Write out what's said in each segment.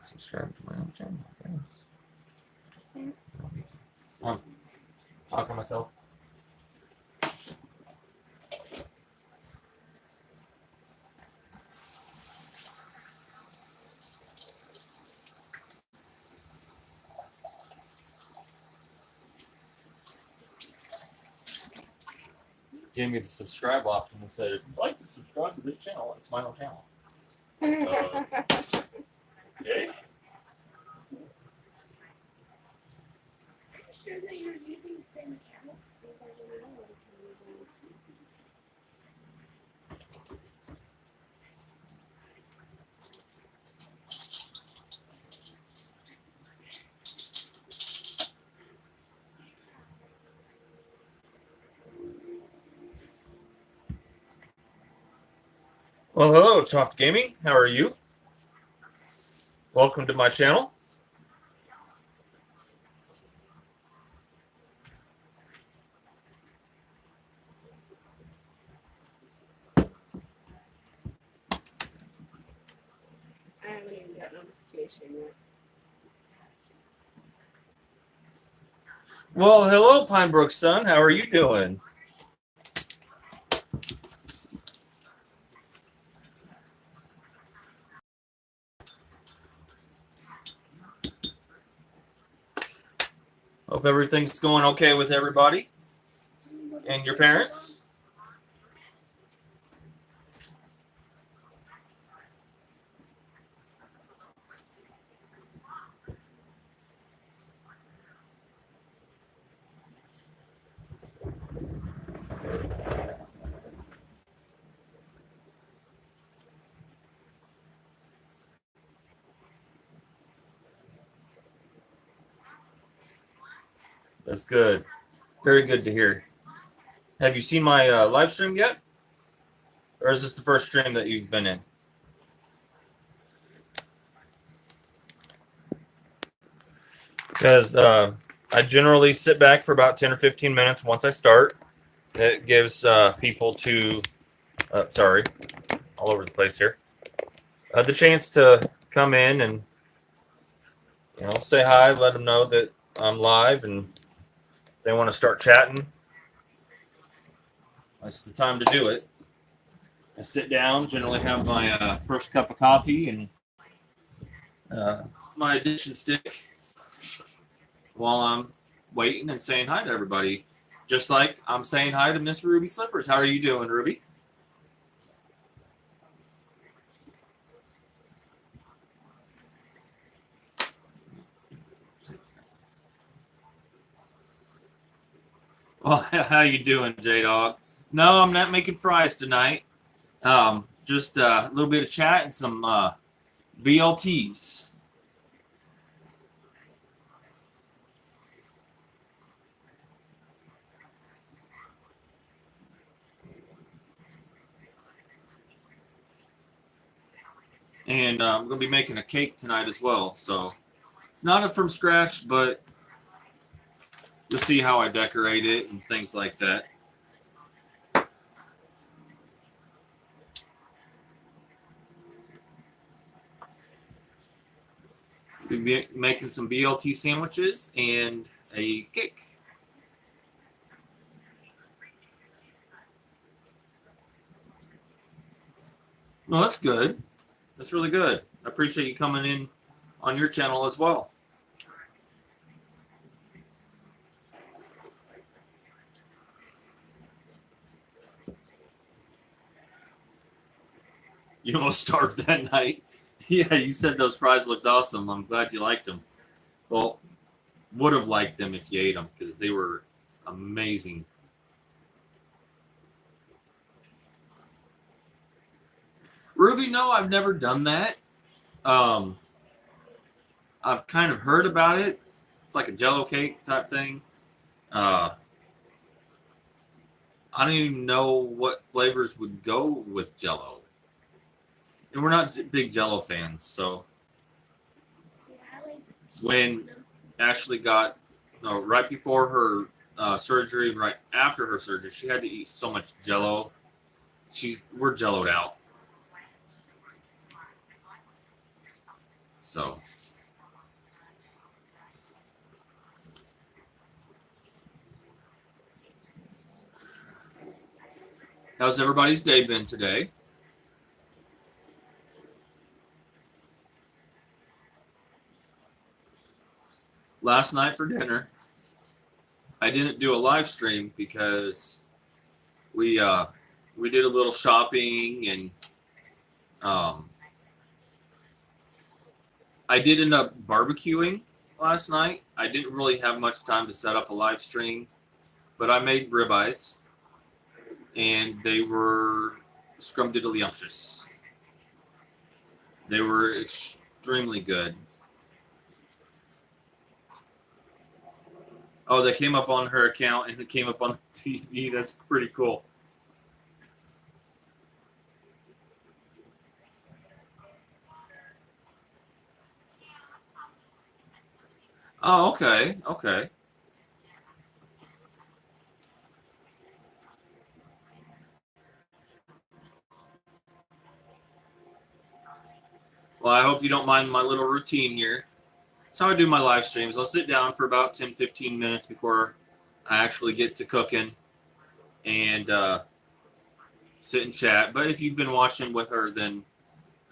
subscribe to my own channel, guys. Talk to myself. Gave me the subscribe option and said, if you'd like to subscribe to this channel, it's my own channel. Okay. Sure that you're using the same account because you know what you're using. Well, hello, Chopped Gaming. How are you? Welcome to my channel. I haven't even got notification yet. Well, hello, Pinebrook son. How are you doing? Hope everything's going okay with everybody and your parents. That's good. Very good to hear. Have you seen my live stream yet? Or is this the first stream that you've been in? Because I generally sit back for about 10 or 15 minutes once I start. It gives people to, sorry, all over the place here, the chance to come in and, you know, say hi, let them know that I'm live, and if they want to start chatting, that's the time to do it. I sit down, generally have my first cup of coffee and my addiction stick while I'm waiting and saying hi to everybody. Just like I'm saying hi to Miss Ruby Slippers. How are you doing, Ruby? Well, how you doing, J-Dog? No, I'm not making fries tonight. Just a little bit of chat and some BLTs. And I'm going to be making a cake tonight as well. So it's not from scratch, but you'll see how I decorate it and things like that. We'll be making some BLT sandwiches and a cake. No, that's good. That's really good. I appreciate you coming in on your channel as well. You almost starved that night. Yeah, you said those fries looked awesome. I'm glad you liked them. Well, would have liked them if you ate them because they were amazing. Ruby, no, I've never done that. I've kind of heard about it. It's like a Jello cake type thing. I don't even know what flavors would go with Jello. And we're not big Jello fans, so when Ashley got, no, right before her surgery, right after her surgery, she had to eat so much Jello. We're Jello'd out. So How's everybody's day been today? Last night for dinner, I didn't do a live stream because we did a little shopping and I did end up barbecuing last night. I didn't really have much time to set up a live stream, but I made ribeyes and they were scrumdiddlyumptious. They were extremely good. Oh, they came up on her account and it came up on the TV. That's pretty cool. Oh, okay. Okay. Well, I hope you don't mind my little routine here. That's how I do my live streams. I'll sit down for about 10, 15 minutes before I actually get to cooking and sit and chat. But if you've been watching with her, then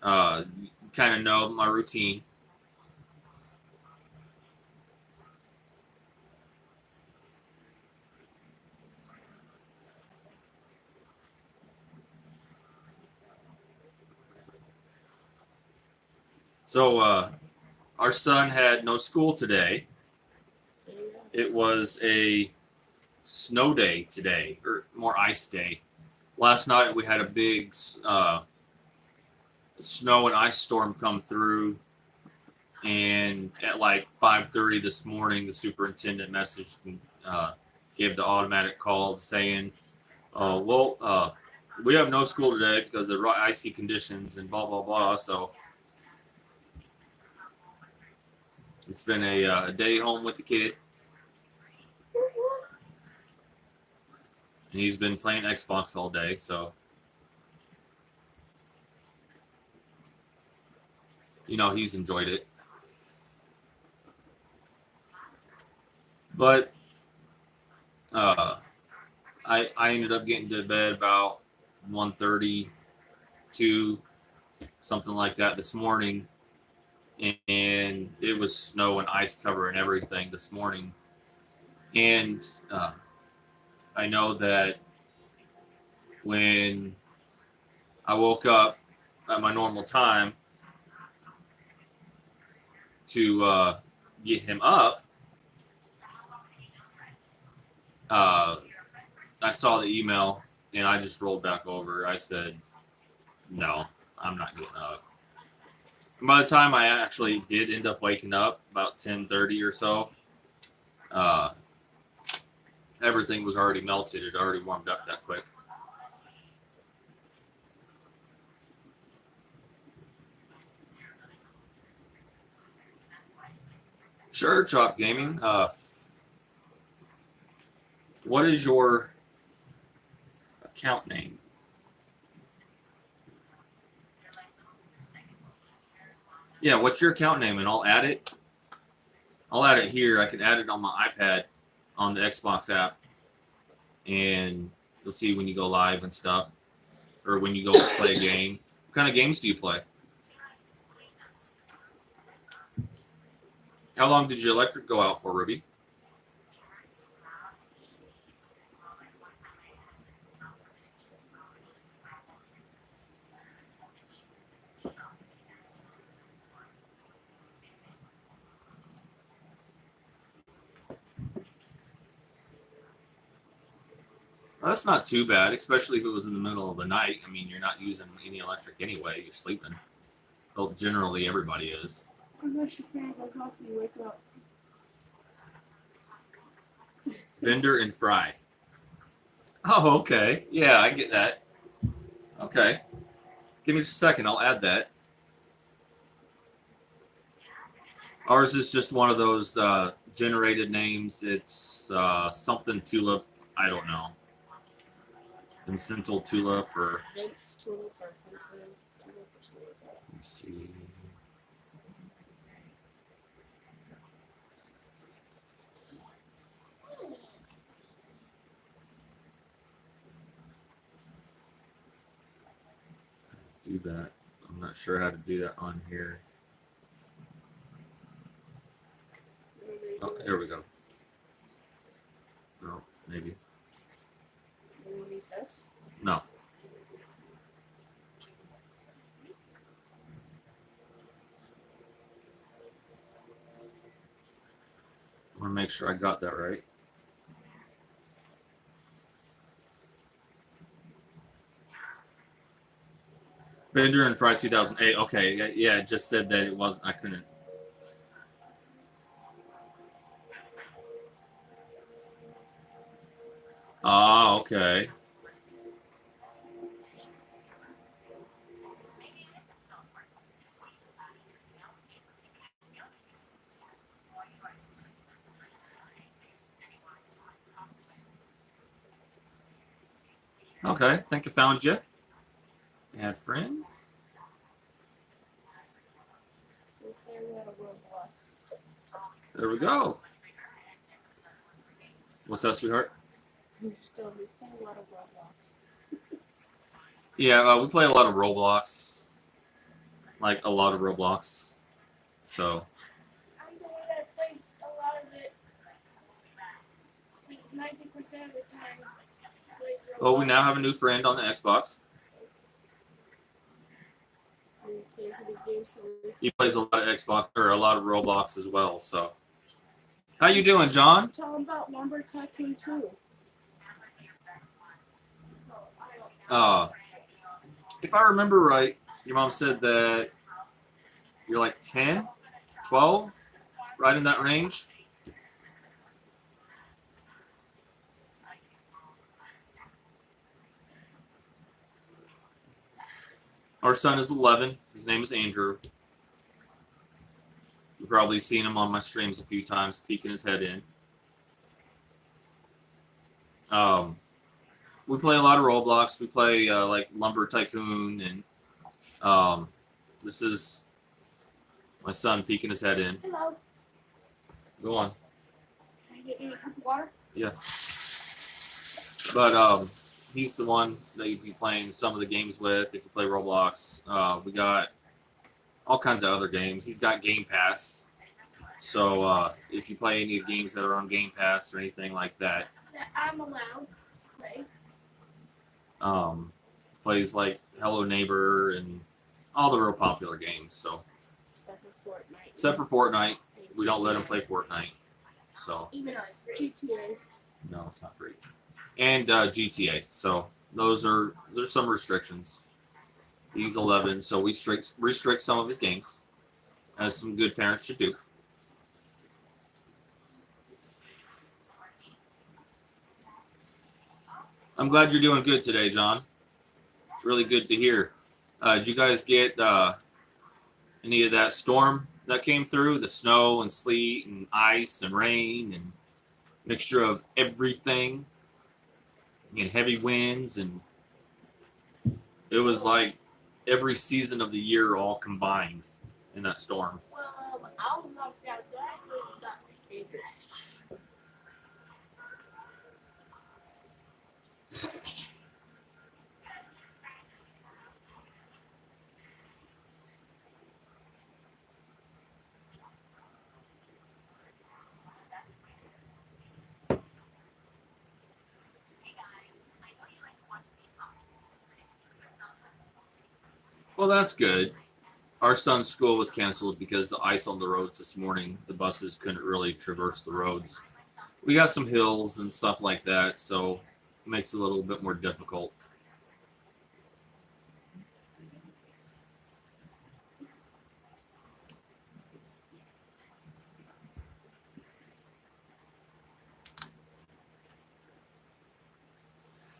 you kind of know my routine. So our son had no school today. It was a snow day today, or more ice day. Last night we had a big snow and ice storm come through, and at like 5:30 this morning, the superintendent messaged and gave the automatic call saying, we have no school today because of the icy conditions and blah blah blah." So it's been a day home with the kid, and he's been playing Xbox all day. So he's enjoyed it. But I ended up getting to bed about 1:30, 2, something like that this morning, and it was snow and ice cover and everything this morning. And I know that when I woke up at my normal time to get him up, I saw the email and I just rolled back over. I said, no, I'm not getting up. And by the time I actually did end up waking up, about 10:30 or so, everything was already melted. It already warmed up that quick. Sure, Chop Gaming. What is your account name? Yeah, what's your account name? And I'll add it. I'll add it here. I can add it on my iPad on the Xbox app. And you'll see when you go live and stuff. Or when you go play a game. What kind of games do you play? How long did your electric go out for, Ruby? Well, that's not too bad, especially if it was in the middle of the night. I mean, you're not using any electric anyway. You're sleeping. Well, generally, everybody is. Unless your fan goes off and you wake up. Bender and Fry. Oh, okay. Yeah, I get that. Okay. Give me just a second. I'll add that. Ours is just one of those generated names. It's something tulip. I don't know. Vincental tulip or. Vince Tulip or Vincent Tulip or something like that. Let's see. do that. I'm not sure how to do that on here. Oh, here we go. No, maybe. You want to eat this? No. I want to make sure I got that right. Bender and Fry 2008. Okay, yeah, it just said that it wasn't. I couldn't. Oh, okay. Okay, I think I found you. Add friend. We'll play a lot of Roblox. There we go. What's that, sweetheart? We still we play a lot of Roblox. Yeah, we play a lot of Roblox. Like a lot of Roblox. So. I'm the one that plays a lot of it. Like 90% of the time. Plays Roblox. Oh, we now have a new friend on the Xbox. And he plays the games so we He plays a lot of Xbox or a lot of Roblox as well. So. How you doing, John? Tell him about Lumber Tycoon 2. If I remember right, your mom said that you're like 10, 12, right in that range. Our son is 11. His name is Andrew. You've probably seen him on my streams a few times, peeking his head in. We play a lot of Roblox. We play like Lumber Tycoon, and this is my son peeking his head in. Hello. Go on. Can I get you a cup of water? Yeah. But he's the one that you'd be playing some of the games with if you play Roblox. We got all kinds of other games. He's got Game Pass. So if you play any of the games that are on Game Pass or anything like that, That I'm allowed to play. plays like Hello Neighbor and all the real popular games. So Except for Fortnite. except for Fortnite, we don't let him play Fortnite. So Even though it's free. GTA. no, it's not free. And GTA. So there's some restrictions. He's 11, so we restrict some of his games, as some good parents should do. I'm glad you're doing good today, John. It's really good to hear. Did you guys get any of that storm that came through? The snow and sleet and ice and rain and mixture of everything. And heavy winds, and it was like every season of the year all combined in that storm. Well, I was knocked out. So I really got injured. Well, that's good. Our son's school was canceled because the ice on the roads this morning. The buses couldn't really traverse the roads. We got some hills and stuff like that, so it makes it a little bit more difficult.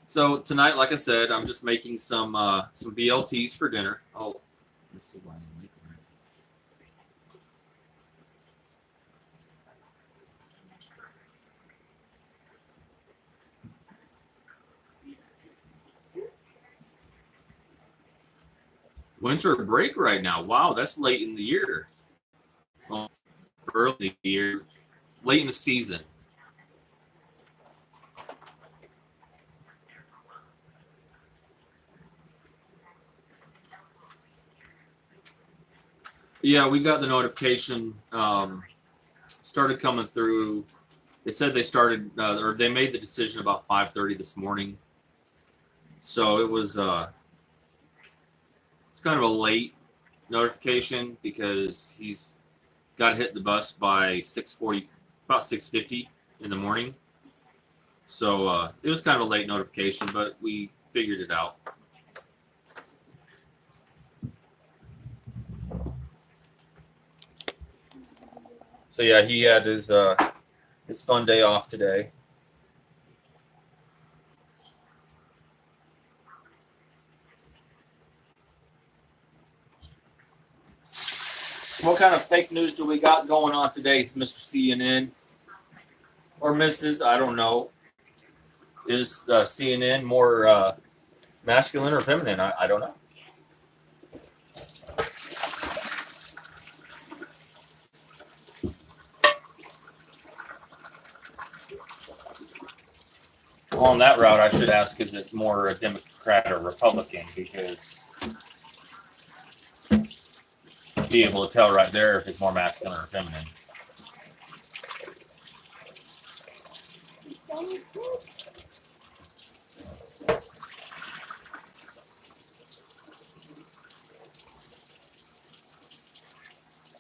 So tonight, like I said, I'm just making some BLTs for dinner. Oh, this is why I'm making it. Winter break right now. Wow, that's late in the year. Well, early in the year, late in the season. Yeah, we got the notification. Started coming through. They said they started, or they made the decision about 5:30 this morning. So it was it's kind of a late notification because he's got hit the bus by 6:40, about 6:50 in the morning. So it was kind of a late notification, but we figured it out. So yeah, he had his fun day off today. What kind of fake news do we got going on today, Mr. CNN or Mrs.? I don't know. Is CNN more masculine or feminine? I don't know. Well, on that route, I should ask: is it more a Democrat or Republican? Because be able to tell right there if it's more masculine or feminine.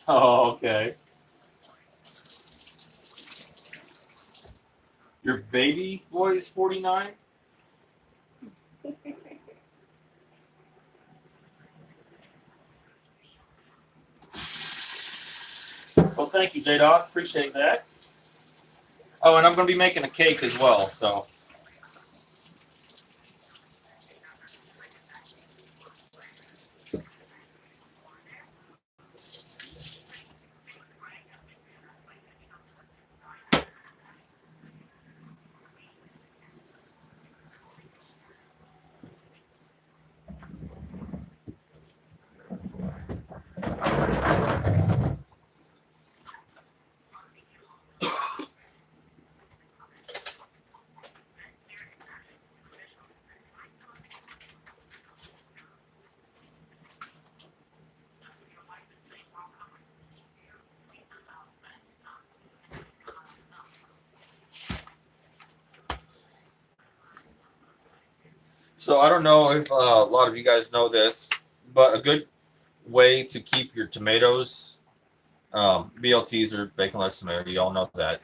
Oh, okay. Your baby boy is 49? Well, thank you, J-Dog. Appreciate that. Oh, and I'm going to be making a cake as well, so. So I don't know if a lot of you guys know this, but a good way to keep your tomatoes, BLTs or bacon lettuce tomato, you all know that.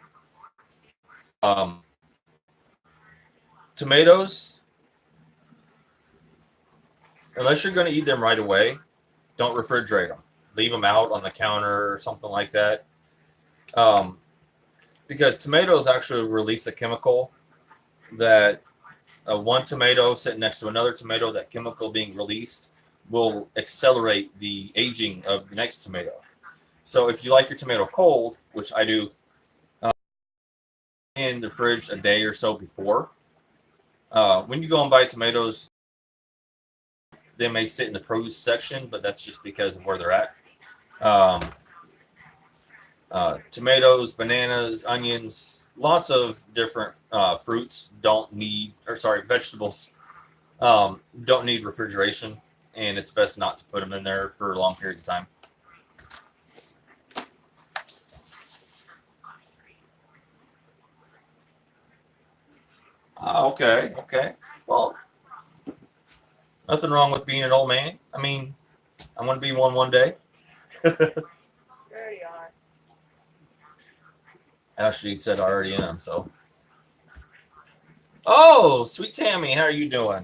Tomatoes, unless you're going to eat them right away, don't refrigerate them. Leave them out on the counter or something like that. Because tomatoes actually release a chemical that one tomato sitting next to another tomato, that chemical being released will accelerate the aging of the next tomato. So if you like your tomato cold, which I do, in the fridge a day or so before, when you go and buy tomatoes, they may sit in the produce section, but that's just because of where they're at. Tomatoes, bananas, onions, lots of different fruits vegetables don't need refrigeration, and it's best not to put them in there for long periods of time. Okay. Well, nothing wrong with being an old man. I mean, I'm going to be one day. There you are. Ashley said I already am, so. Oh, sweet Tammy, how are you doing?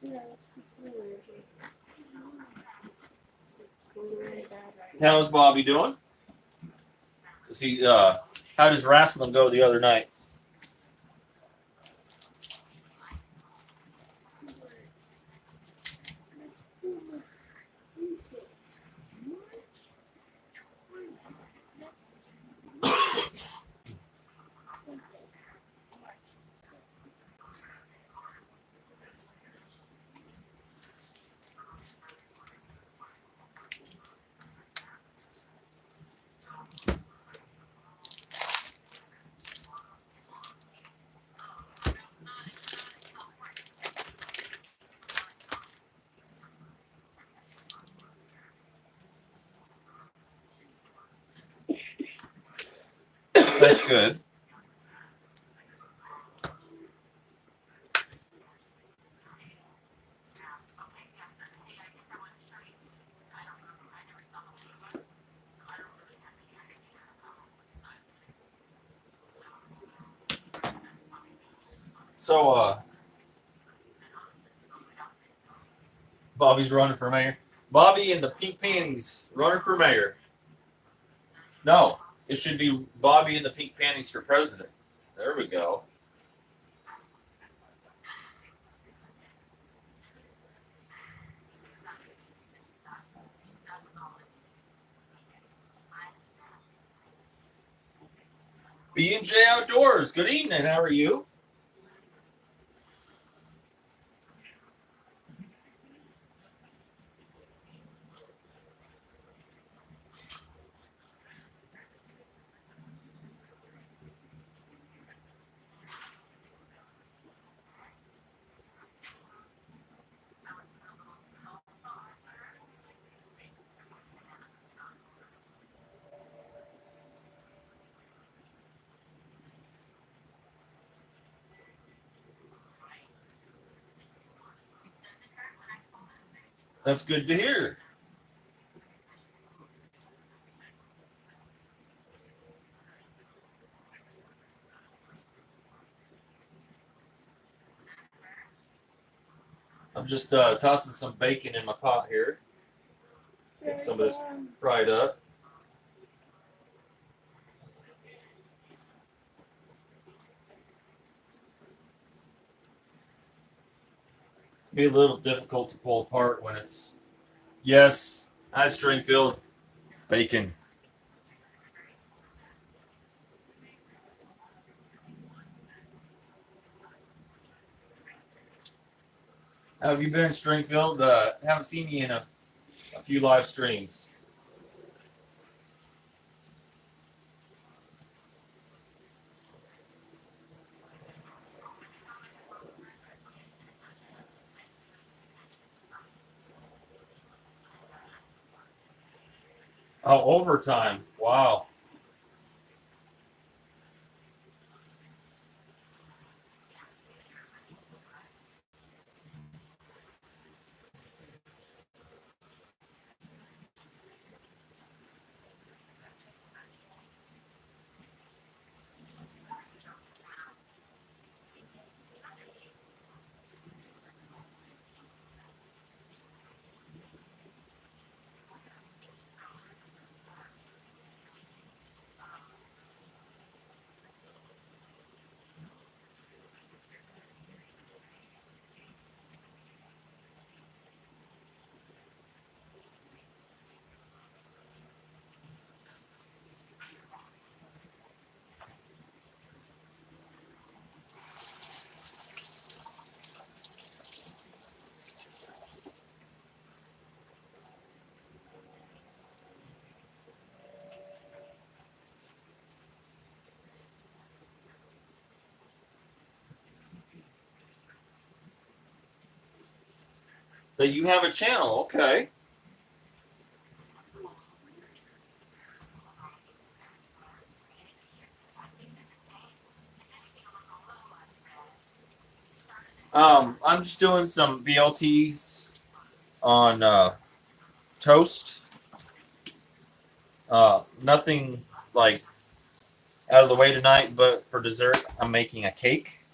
Yeah, it's the fluid. It's going really bad right How's Bobby doing? Does he how does wrestling go the other night? That's good. So, Bobby's running for mayor. Bobby and the pink panties running for mayor. No, it should be Bobby and the pink panties for president. There we go. B&J Outdoors. Good evening. How are you? That's good to hear. I'm just tossing some bacon in my pot here. Get some of this fried up. Be a little difficult to pull apart when it's yes. Hi, Stringfield. Bacon. How have you been, Stringfield? Haven't seen you in a few live streams. Oh, overtime. Wow. That you have a channel, okay. I'm just doing some BLTs on toast. Nothing like out of the way tonight, but for dessert, I'm making a cake.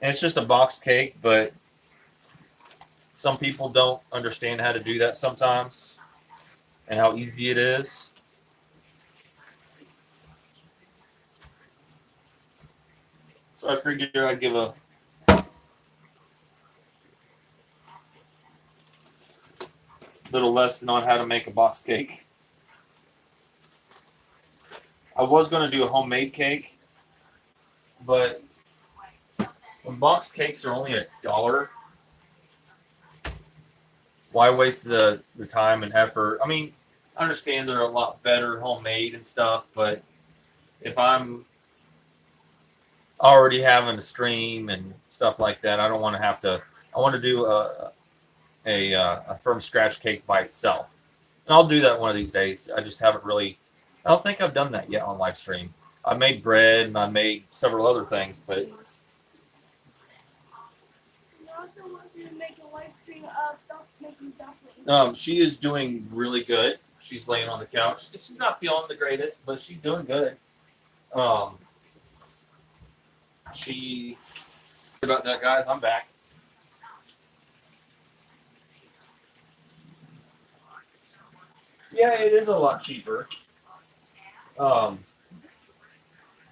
And it's just a box cake, but some people don't understand how to do that sometimes and how easy it is. So I figured I'd give a little lesson on how to make a box cake. I was going to do a homemade cake, but when box cakes are only $1, why waste the time and effort? I mean, I understand they're a lot better homemade and stuff, but if I'm already having a stream and stuff like that, I don't want to have to. I want to do a from scratch cake by itself, and I'll do that one of these days. I just haven't really. I don't think I've done that yet on live stream. I made bread and I made several other things, but You also want you to make a live stream of making dumplings. she is doing really good. She's laying on the couch. She's not feeling the greatest, but she's doing good. She about that, guys. I'm back. Yeah, it is a lot cheaper. And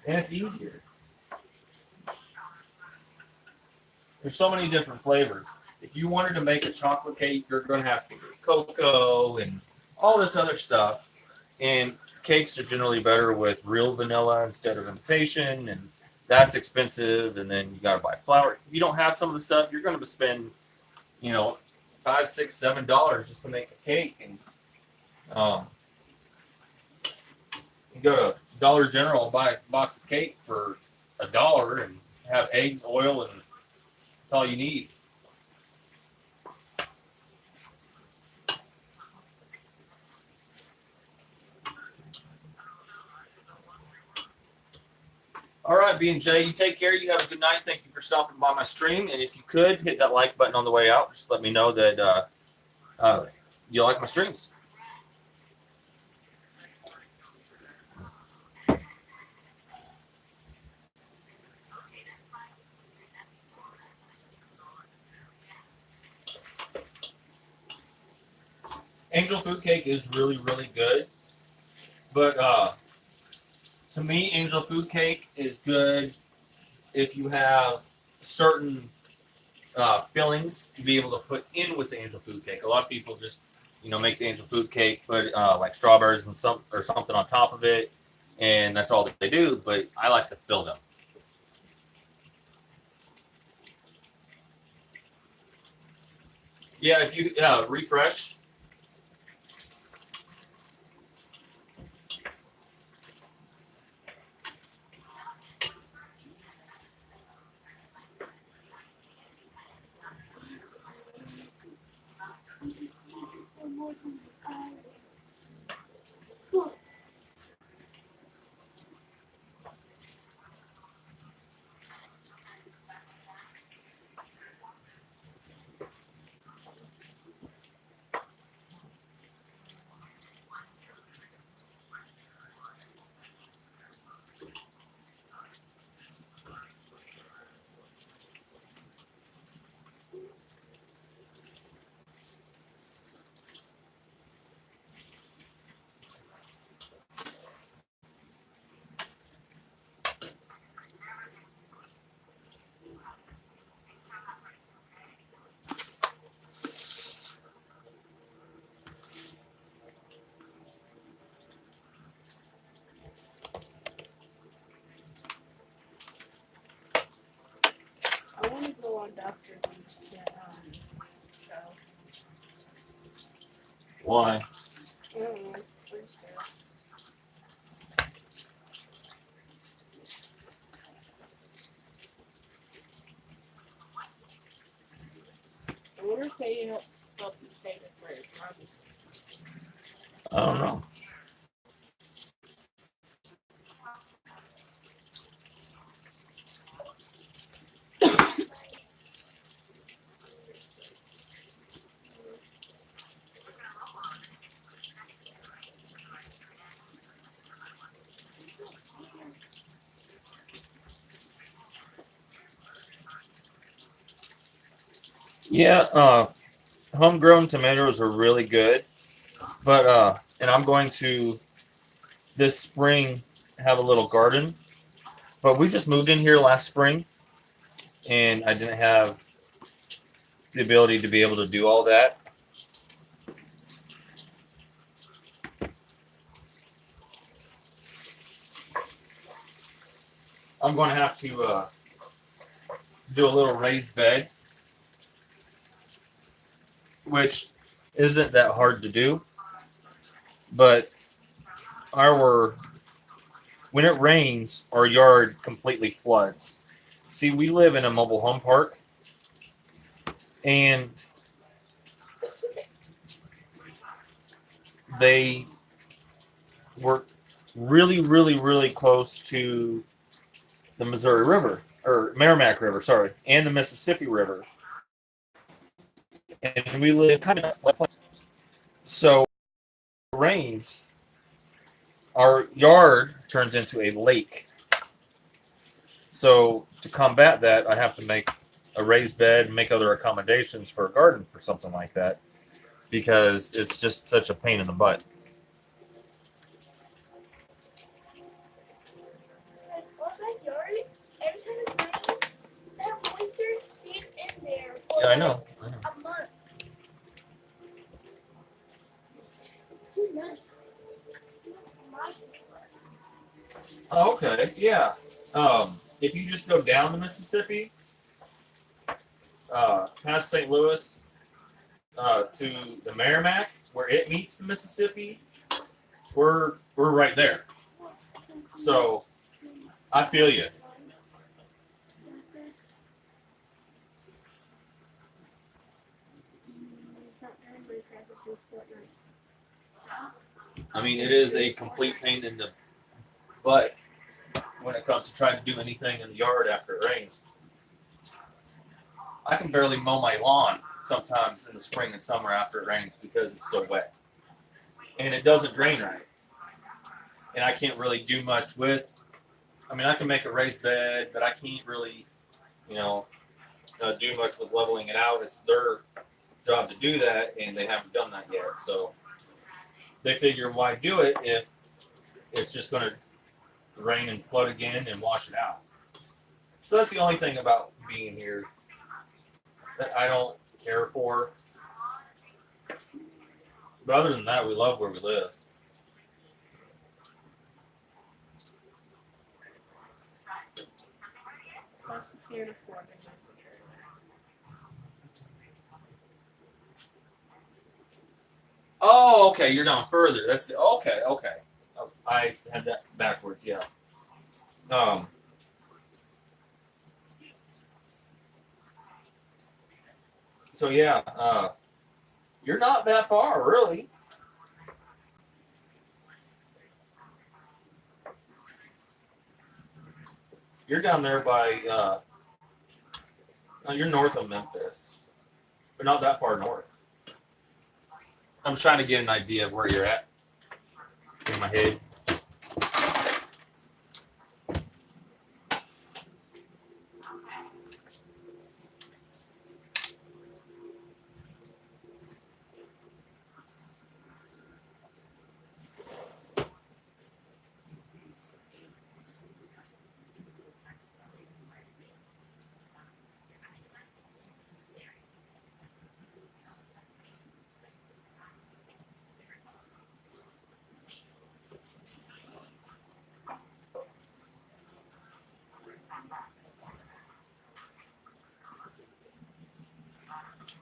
it's easier. There's so many different flavors. If you wanted to make a chocolate cake, you're going to have to get cocoa and all this other stuff. And cakes are generally better with real vanilla instead of imitation, and that's expensive. And then you got to buy flour. If you don't have some of the stuff, you're going to spend, $5, $6, $7 just to make a cake. And you go to Dollar General and buy a box of cake for $1 and have eggs, oil, and that's all you need. All right, B&J, you take care. You have a good night. Thank you for stopping by my stream. And if you could, hit that like button on the way out. Just let me know that you like my streams. Angel Food Cake is really, really good. But to me, Angel Food Cake is good if you have certain fillings to be able to put in with the Angel Food Cake. A lot of people just, make the Angel Food Cake, put like strawberries and something on top of it, and that's all that they do. But I like to fill them. Yeah, if you refresh. I want to go on Dr. show. Why? I don't know. Where's there? I wonder if they help you pay for your drugs. I don't know. Yeah, homegrown tomatoes are really good, but and I'm going to this spring have a little garden, but we just moved in here last spring, and I didn't have the ability to be able to do all that. I'm going to have to do a little raised bed, which isn't that hard to do, but when it rains, our yard completely floods. See, we live in a mobile home park, and they work really, really, really close to the Missouri River, or Merrimack River, sorry, and the Mississippi River. And we live kind of so rains, our yard turns into a lake. So to combat that, I have to make a raised bed and make other accommodations for a garden for something like that because it's just such a pain in the butt. On my yard, every time it rains, that moisture stays in there for Yeah, I know. a month. It's too much. Oh, okay, yeah. If you just go down the Mississippi, past St. Louis, to the Merrimack, where it meets the Mississippi, we're right there. So I feel you. I mean, it is a complete pain in the butt when it comes to trying to do anything in the yard after it rains. I can barely mow my lawn sometimes in the spring and summer after it rains because it's so wet. And it doesn't drain right. And I can't really do much with, I mean, I can make a raised bed, but I can't really, do much with leveling it out. It's their job to do that, and they haven't done that yet. So they figure, why do it if it's just going to rain and flood again and wash it out? So that's the only thing about being here that I don't care for. But other than that, we love where we live. Plus, we can't afford to have the trailer. Oh, okay. You're down further. That's okay. Okay. I had that backwards. Yeah. So yeah. You're not that far, really. You're down there by. You're north of Memphis, but not that far north. I'm trying to get an idea of where you're at in my head.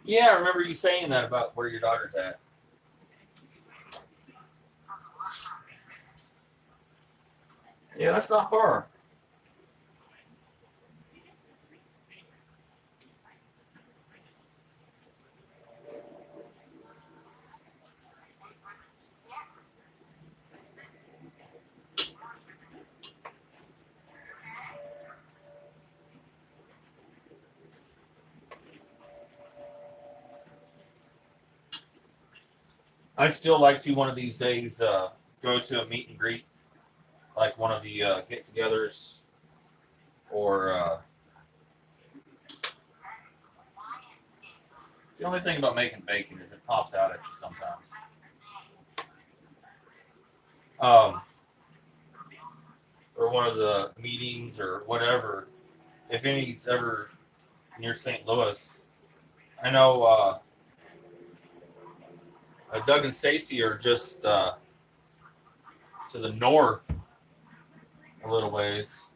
Yeah, I remember you saying that about where your daughter's at. Yeah, that's not far. I'd still like to one of these days go to a meet and greet, like one of the get-togethers, or it's the only thing about making bacon is it pops out at you sometimes. Or one of the meetings or whatever. If any's ever near St. Louis, I know Doug and Stacy are just to the north a little ways,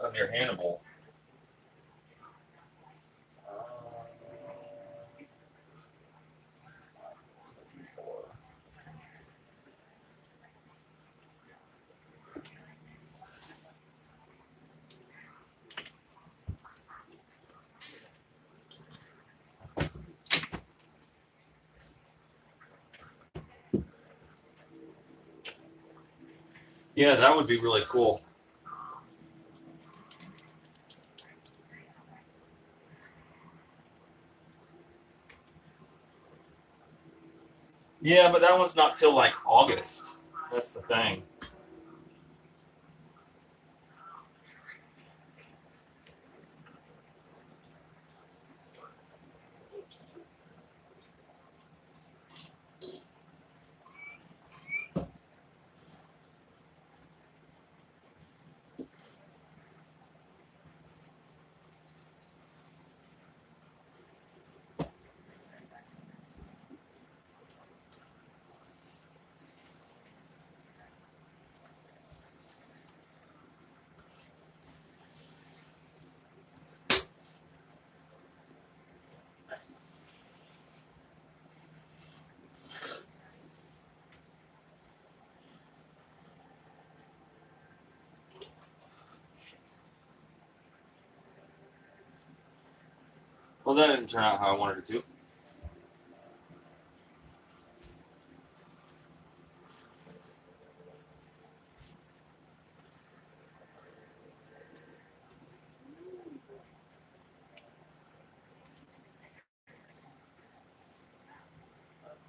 up near Hannibal. Yeah, that would be really cool. Yeah, but that one's not till like August. That's the thing. Well, that didn't turn out how I wanted it to.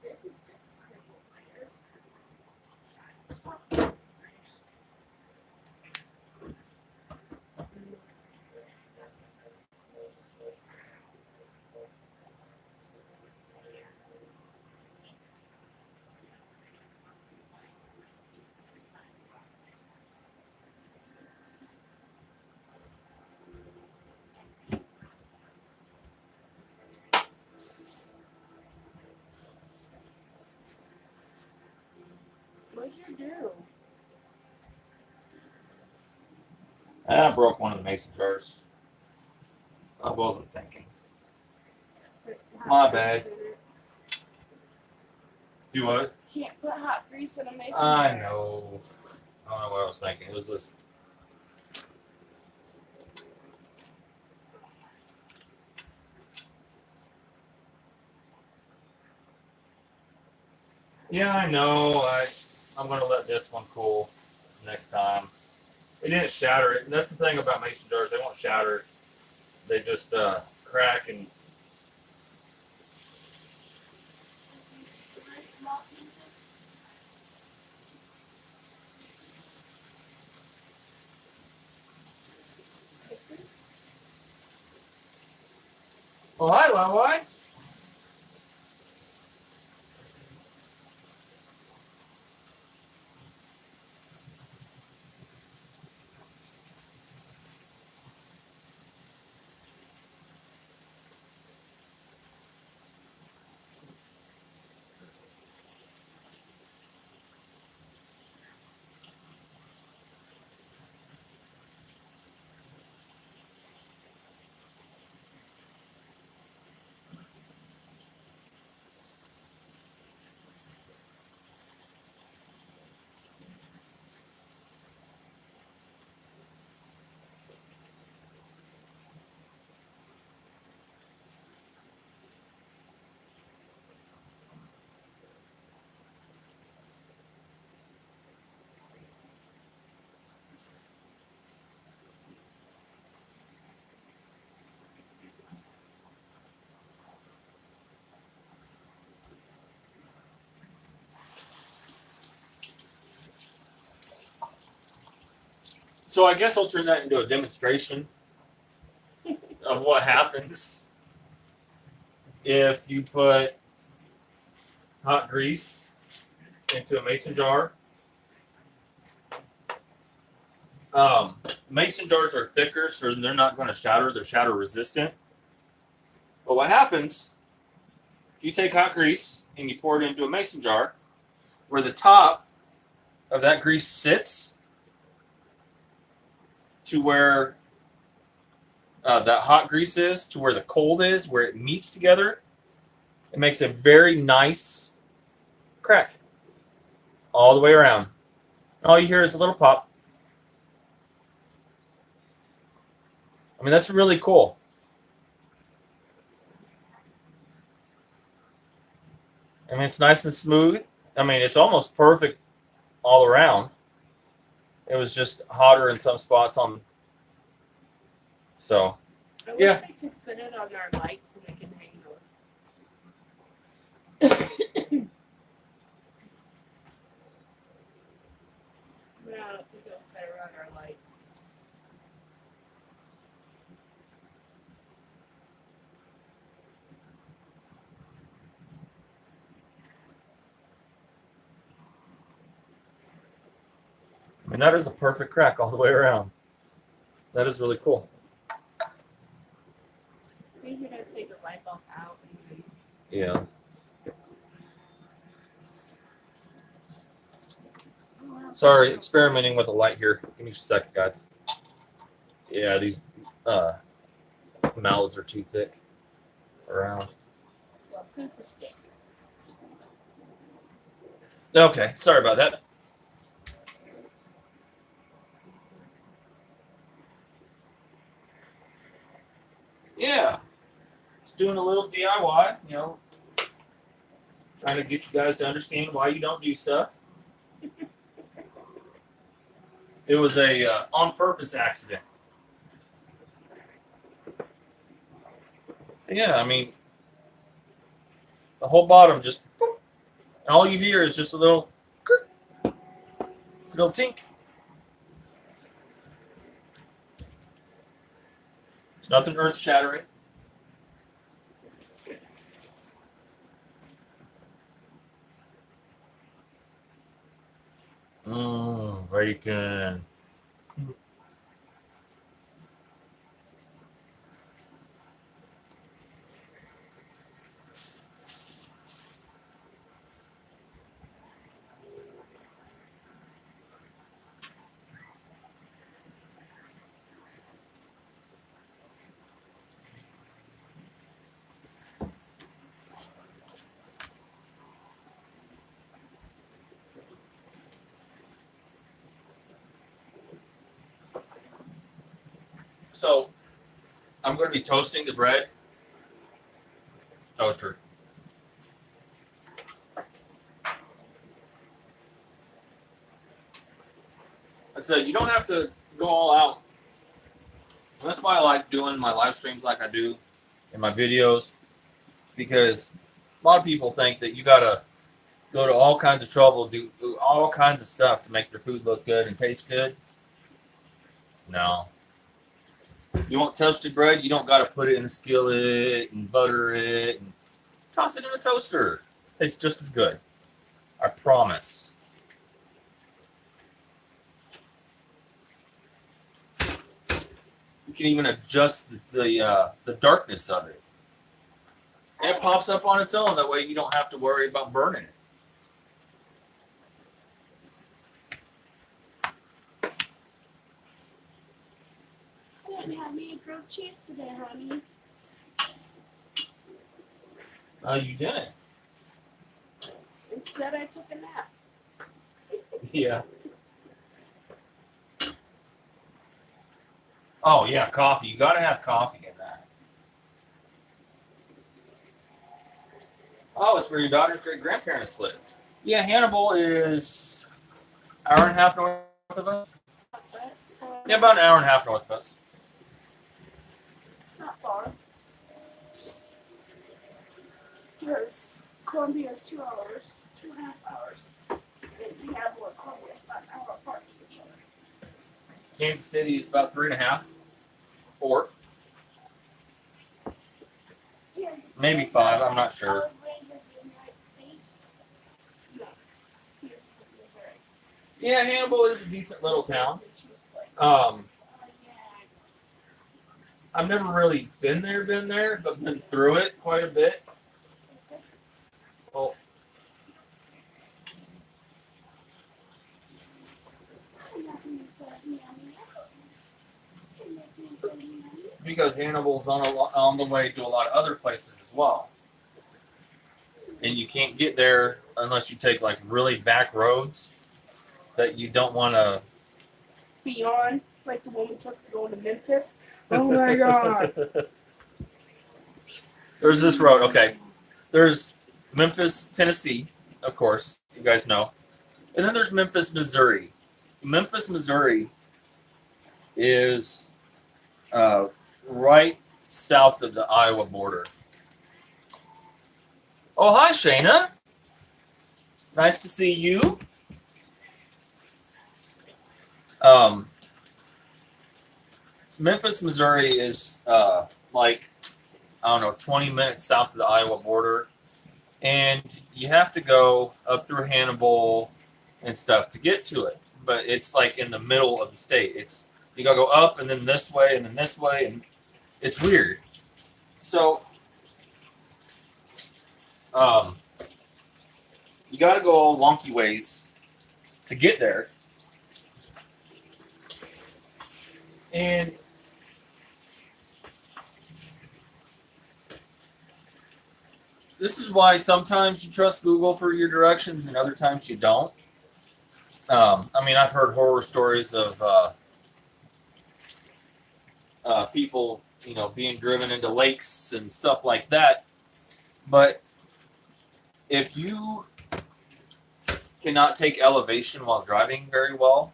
This is the simple fire. What'd you do? I broke one of the mason jars. I wasn't thinking. Put hot My grease bad. in it. Do what? Can't put hot grease in a mason I jar. know. I don't know what I was thinking. It was this. Yeah, I know. I'm gonna let this one cool next time. It didn't shatter it. And that's the thing about mason jars; they won't shatter. They just crack and. Oh, hi, Lawai. So I guess I'll turn that into a demonstration of what happens if you put hot grease into a mason jar. Mason jars are thicker, so they're not going to shatter. They're shatter resistant. But what happens if you take hot grease and you pour it into a mason jar, where the top of that grease sits to where that hot grease is, to where the cold is, where it meets together, it makes a very nice crack all the way around. All you hear is a little pop. I mean, that's really cool. I mean, it's nice and smooth. I mean, it's almost perfect all around. It was just hotter in some spots on. So I wish Yeah. they could fit it on our lights so we can hang those. But I don't think it'll fit around our lights. I mean, that is a perfect crack all the way around. That is really cool. Maybe I'd take the light bulb out and then Yeah. oh, wow, Sorry, that's so experimenting with a light here. Give me just a second, guys. Yeah, these mallets are too thick around. cool. Well, poop a stick. Okay, sorry about that. Yeah, just doing a little DIY, you know, trying to get you guys to understand why you don't do stuff. It was a on purpose accident. Yeah, I mean, the whole bottom just, and all you hear is just a little, it's a little tink. It's nothing earth shattering. Bacon. So, I'm going to be toasting the bread. Toaster. I'd say you don't have to go all out. And that's why I like doing my live streams like I do in my videos. Because a lot of people think that you got to go to all kinds of trouble, do all kinds of stuff to make your food look good and taste good. No. You want toasted bread, you don't got to put it in a skillet and butter it and toss it in a toaster. Tastes just as good. I promise. You can even adjust the darkness of it. And it pops up on its own. That way you don't have to worry about burning it. I didn't have me a grilled cheese today, honey. Oh, you didn't? Instead, I took a nap. Yeah. Oh, yeah, coffee. You got to have coffee in that. Oh, it's where your daughter's great grandparents live. Yeah, Hannibal is an hour and a half north of us. Yeah, about an hour and a half north of us. It's not far. Because Columbia's 2 hours, 2.5 hours. And we have what Columbia about an hour apart from each other. Kansas City is about 3.5, 4, Yeah. maybe 5. I'm not sure. Solid range of the United States. No. Here's Missouri. Yeah, Hannibal is a decent little town. Oh, yeah. I've never really been there, but been through it quite a bit. Well, because Hannibal's on the way to a lot of other places as well. And you can't get there unless you take like really back roads that you don't want to. Beyond, like the one we took going to Memphis. Oh my God. There's this road. Okay. There's Memphis, Tennessee, of course, you guys know. And then there's Memphis, Missouri. Memphis, Missouri is right south of the Iowa border. Oh, hi, Shayna. Nice to see you. Memphis, Missouri is like, I don't know, 20 minutes south of the Iowa border. And you have to go up through Hannibal and stuff to get to it. But it's like in the middle of the state. It's you gotta go up and then this way and then this way, and it's weird. So you gotta go wonky ways to get there. And this is why sometimes you trust Google for your directions and other times you don't. I mean, I've heard horror stories of people, being driven into lakes and stuff like that. But if you cannot take elevation while driving very well,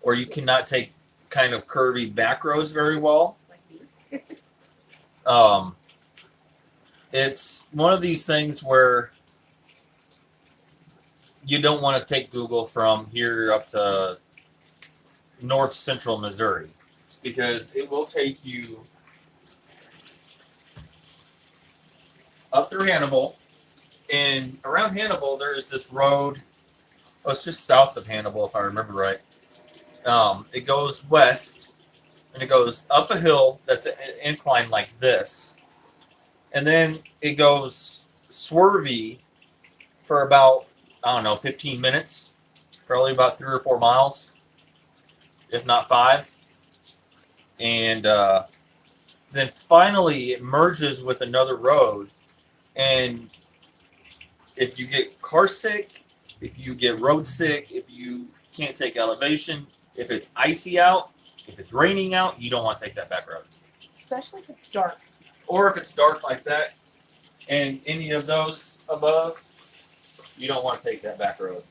or you cannot take kind of curvy back roads very well, it's one of these things where you don't want to take Google from here up to north central Missouri, because it will take you up through Hannibal, and around Hannibal there is this road. Oh, it's just south of Hannibal if I remember right. It goes west and it goes up a hill that's an incline like this, and then it goes swervy for about, I don't know, 15 minutes, probably about 3 or 4 miles, if not 5. And then finally it merges with another road. And if you get car sick, if you get road sick, if you can't take elevation, if it's icy out, if it's raining out, you don't want to take that back road. Especially if it's dark. Or if it's dark like that, and any of those above, you don't want to take that back road.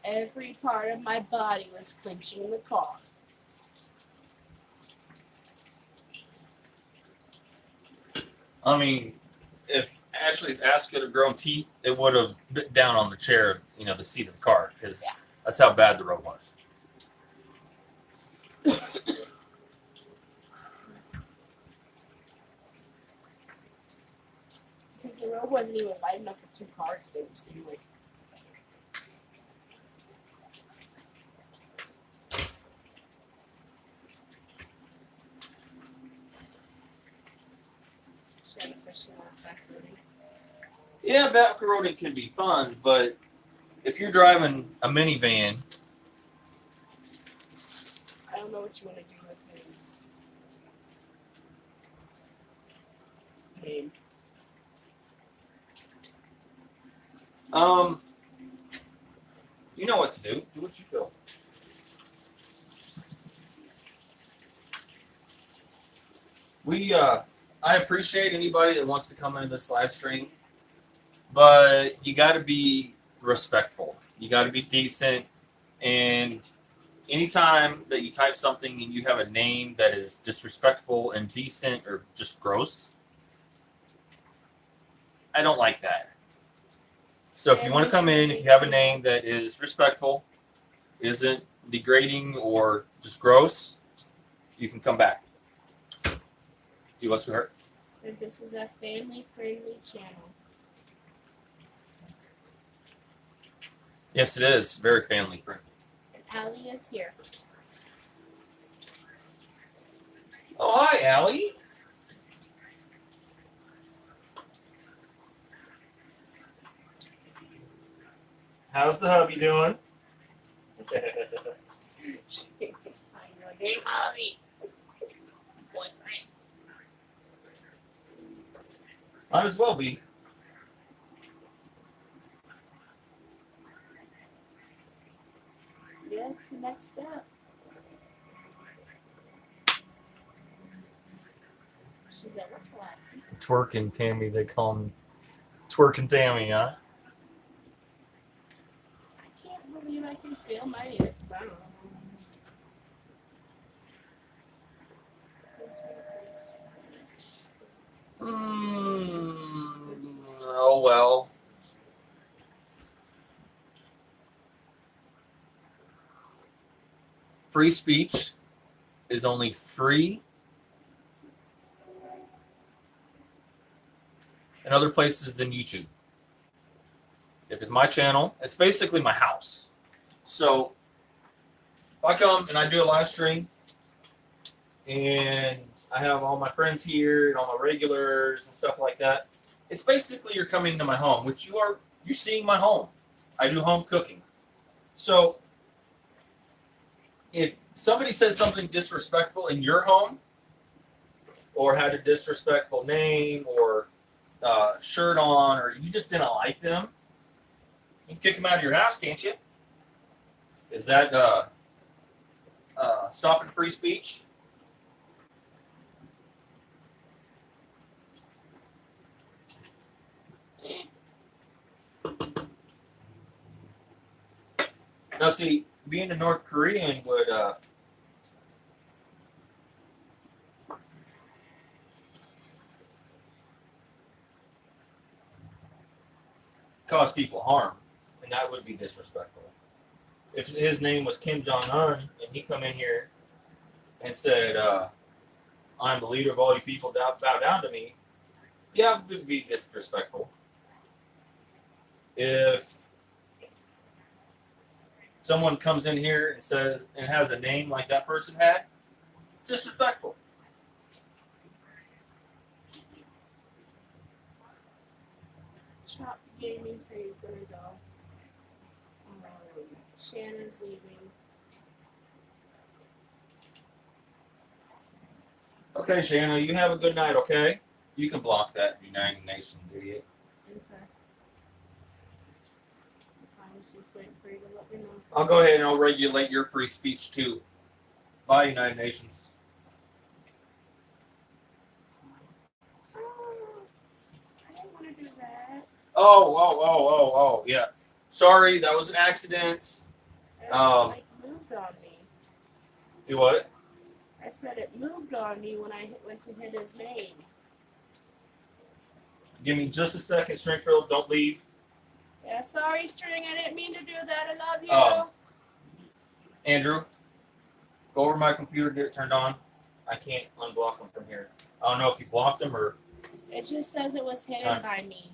Every part of my body was clenching in the car. I mean, if Ashley's ass could have grown teeth, it would have bit down on the chair, the seat of the car, because that's how bad the road was. Because the road wasn't even wide enough for 2 cars. They were sitting like. Shannon says she loves backroading. Yeah, backroading can be fun, but if you're driving a minivan, I don't know what you want to do with his name. you know what to do. Do what you feel. I appreciate anybody that wants to come into this live stream, but you got to be respectful. You got to be decent, and anytime that you type something and you have a name that is disrespectful, indecent, or just gross, I don't like that. So if you want to come in, if you have a name that is respectful, isn't degrading or just gross, you can come back. You what, sweetheart? So this is a family-friendly channel. Yes, it is. Very family friendly. And Allie is here. Oh, hi, Allie. How's the hubby doing? Hey, mommy. Boyfriend. Might as well be. Yeah, it's the next step. She's at work relaxing. Twerking Tammy, they call him Twerking Tammy, huh? free speech is only free in other places than YouTube. If it's my channel, it's basically my house. So if I come and I do a live stream and I have all my friends here and all my regulars and stuff like that, it's basically you're coming to my home, which you're seeing my home. I do home cooking. So if somebody said something disrespectful in your home or had a disrespectful name or shirt on, or you just didn't like them, you can kick them out of your house, can't you? Is that stopping free speech? Now, see, being a North Korean would cause people harm, and that would be disrespectful. If his name was Kim Jong Un and he come in here and said, "I'm the leader of all you people, bow down to me," yeah, it would be disrespectful. If someone comes in here and says and has a name like that person had, it's disrespectful. Chop Gaming said he's gonna go. Shanna's leaving. Okay, Shanna, you have a good night, okay? You can block that United Nations idiot. Okay. I was just waiting for you to let me know. I'll go ahead and I'll regulate your free speech too. Bye, United Nations. I didn't want to do that. Oh, yeah. Sorry, that was an accident. It like moved on me. You what? I said it moved on me when I went to hit his name. Give me just a second, Stringfield. Don't leave. Yeah, sorry, String. I didn't mean to do that. I love you. Andrew, go over my computer, get it turned on. I can't unblock them from here. I don't know if you blocked them or. It just says it was hidden Time. by me.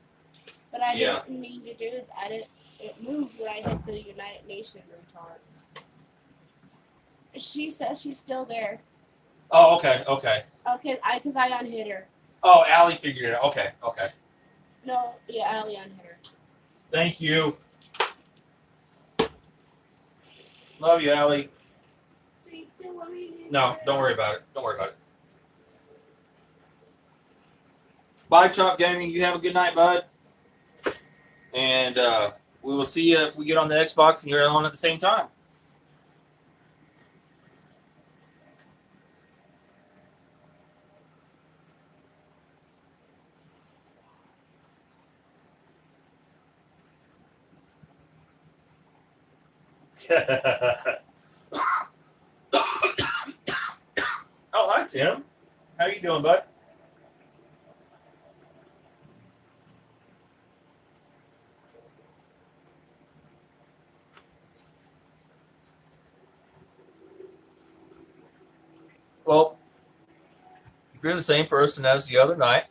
But I Yeah. didn't mean to do it. It moved when I hit the United Nations retard. She says she's still there. Oh, okay. Because I unhit her. Oh, Allie figured it out. Okay. No, yeah, Ali unhit her. Thank you. Love you, Allie. So you still want me to No, don't worry about it. Bye, Chop Gaming. You have a good night, bud. And we will see you if we get on the Xbox and you're on at the same time. Oh, hi, Tim. How you doing, bud? Well, if you're the same person as the other night,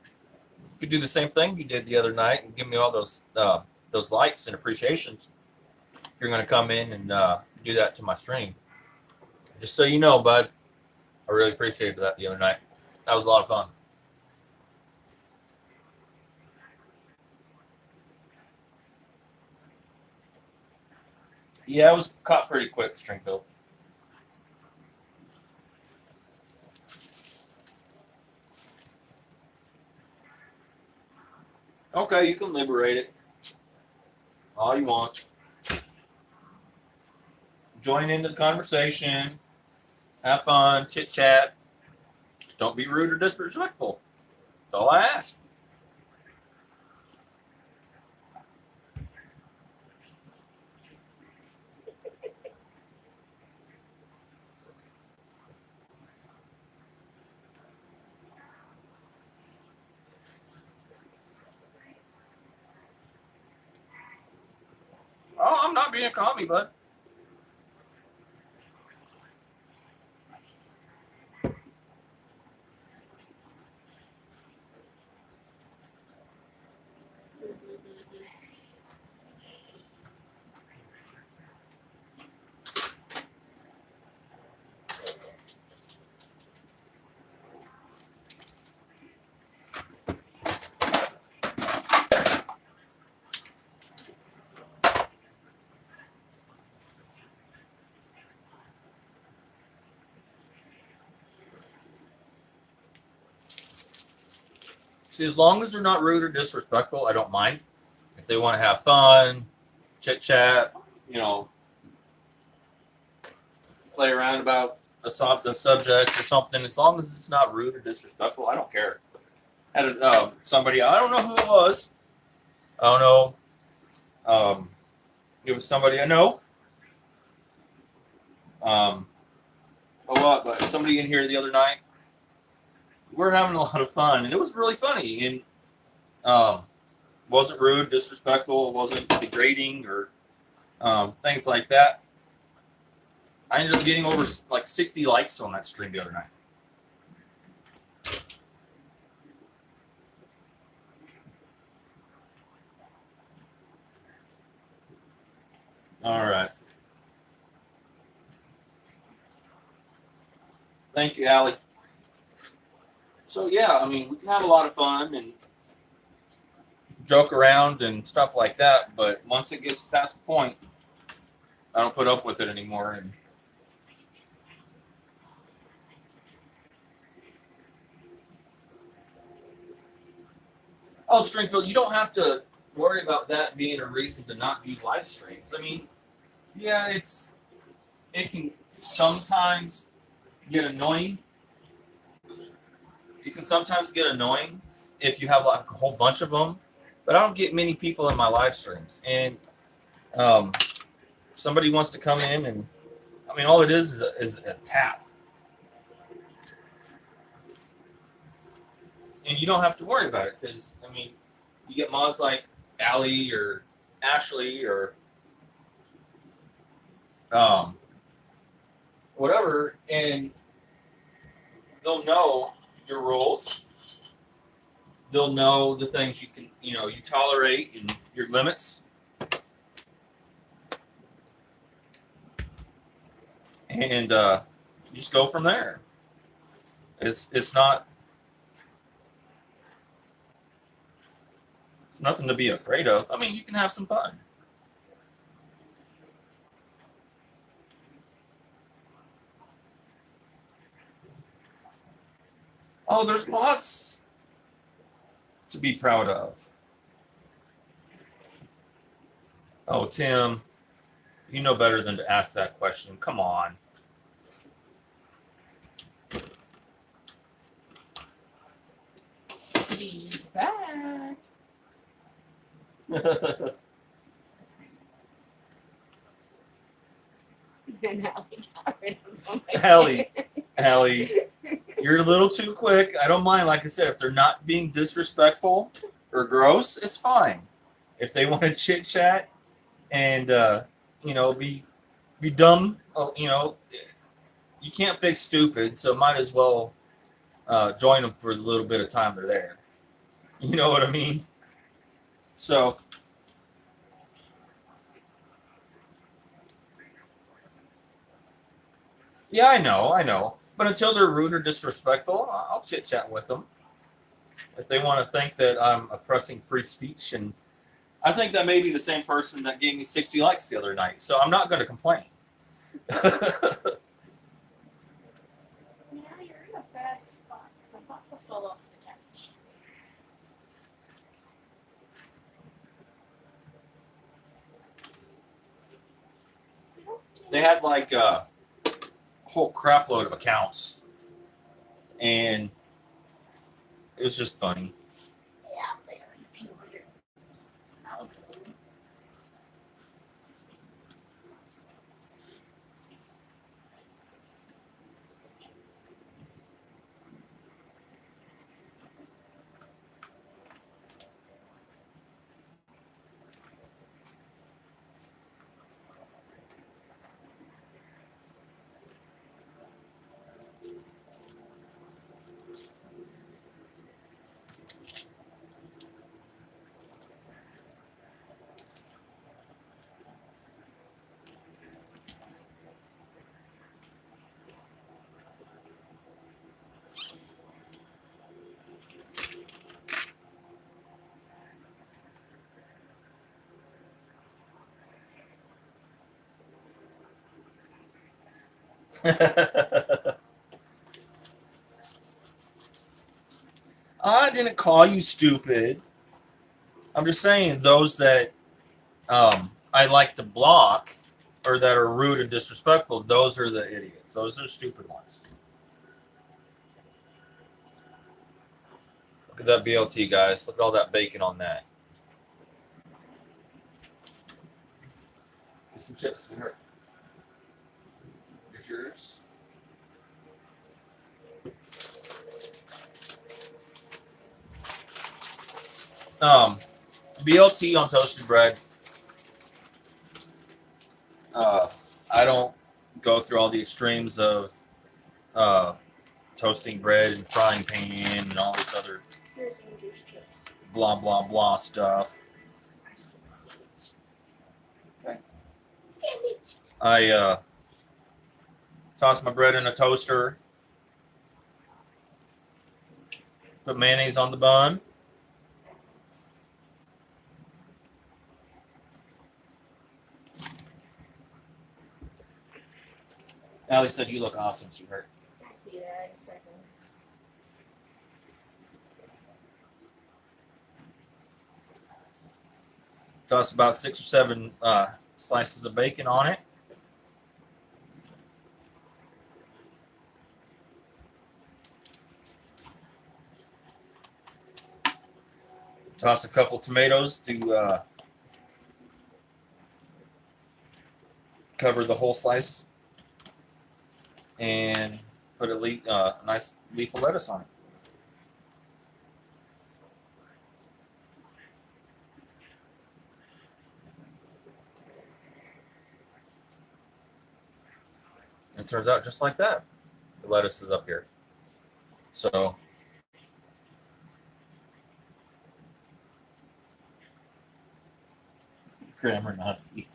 you could do the same thing you did the other night and give me all those likes and appreciations. If you're going to come in and do that to my stream, just so you know, bud, I really appreciated that the other night. That was a lot of fun. Yeah, it was caught pretty quick, Stringfield. Okay, you can liberate it all you want. Join into the conversation. Have fun, chit chat. Just don't be rude or disrespectful. That's all I ask. Oh, I'm not being a commie, bud. See, as long as they're not rude or disrespectful, I don't mind. If they want to have fun, chit chat, you know, play around about a subject or something, as long as it's not rude or disrespectful, I don't care. I had somebody, I don't know who it was. I don't know. It was somebody I know. But somebody in here the other night. We're having a lot of fun, and it was really funny. And wasn't rude, disrespectful, wasn't degrading or things like that. I ended up getting over like 60 likes on that stream the other night. All right. Thank you, Allie. So yeah, I mean, we can have a lot of fun and joke around and stuff like that, but once it gets past the point, I don't put up with it anymore. And oh, Stringfield, you don't have to worry about that being a reason to not do live streams. I mean, yeah, it can sometimes get annoying. It can sometimes get annoying if you have like a whole bunch of them, but I don't get many people in my live streams. And if somebody wants to come in, and I mean, all it is a tap. And you don't have to worry about it because, I mean, you get mods like Allie or Ashley or whatever, and they'll know your rules. They'll know the things you tolerate and your limits. And you just go from there. It's nothing to be afraid of. I mean, you can have some fun. Oh, there's lots to be proud of. Oh, Tim, you know better than to ask that question. Come on. He's back. And Allie got rid of him. Allie, you're a little too quick. I don't mind. Like I said, if they're not being disrespectful or gross, it's fine. If they want to chit chat and be dumb, you can't fix stupid, so might as well join them for the little bit of time they're there. You know what I mean? So. Yeah, I know. But until they're rude or disrespectful, I'll chit chat with them. If they want to think that I'm oppressing free speech, and I think that may be the same person that gave me 60 likes the other night, so I'm not going to complain. Yeah, you're in a bad spot. I'm about to fall off the couch. They had like a whole crap load of accounts, and it was just funny. Yeah, there. I didn't call you stupid. I'm just saying those that I like to block or that are rude and disrespectful, those are the idiots. Those are the stupid ones. Look at that BLT, guys. Look at all that bacon on that. Get some chips. Here. Here's yours. BLT on toasted bread. I don't go through all the extremes of toasting bread and frying pan and all this other Here's Andrew's chips. blah blah blah stuff. I just like sandwich. Okay. Sandwich. I toss my bread in a toaster. Put mayonnaise on the bun. Allie said you look awesome, sweetheart. I see that in a second. Toss about 6 or 7 slices of bacon on it. Toss a couple tomatoes to cover the whole slice. And put a nice leaf of lettuce on it. It turns out just like that. The lettuce is up here. So grammar Nazi.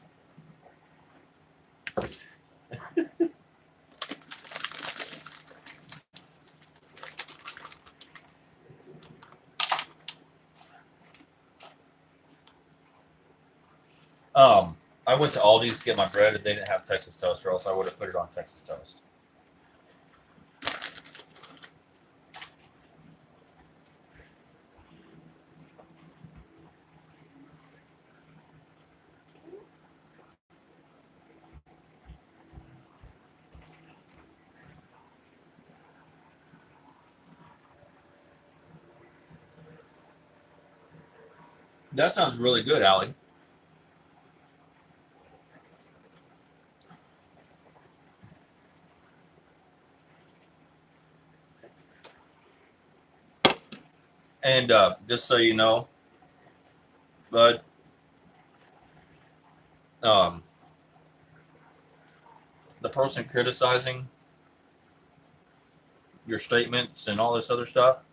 I went to Aldi's to get my bread and they didn't have Texas toast, or else I would have put it on Texas toast. That sounds really good, Allie. And just so you know, Bud, the person criticizing your statements and all this other stuff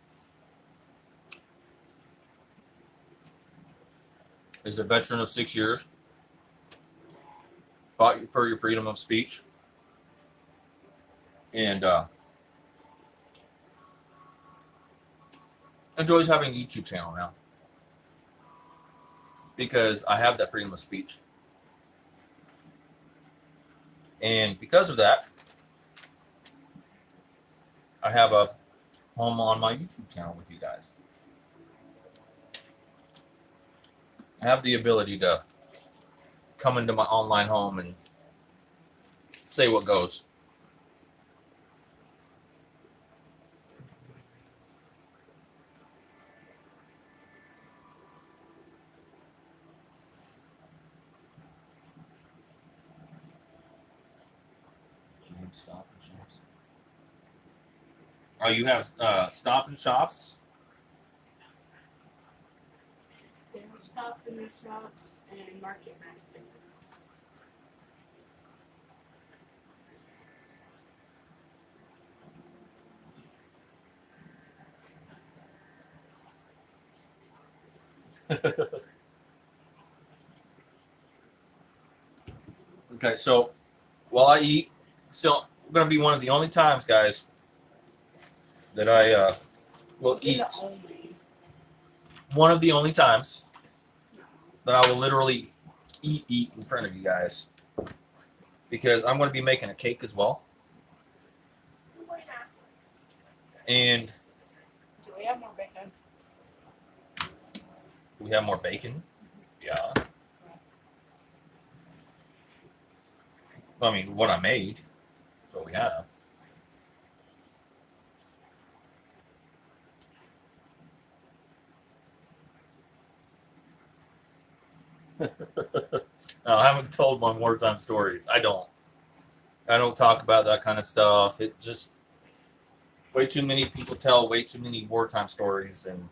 is a veteran of 6 years, fought for your freedom of speech, and enjoys having a YouTube channel now because I have that freedom of speech. And because of that, I have a home on my YouTube channel with you guys. I have the ability to come into my online home and say what goes. Stop and Shops. Oh, you have Stop and Shops? They will stop in the shops and Market Basket. Okay, so while I eat, still going to be one of the only times, guys, that I will You're eat. the only. One of the only times that I will literally eat in front of you guys, because I'm going to be making a cake as well. Why not? And Do we have more bacon? Do we have more bacon? Yeah. I mean, what I made. That's what we have. No, I haven't told my wartime stories. I don't. I don't talk about that kind of stuff. It just way too many people tell way too many wartime stories, and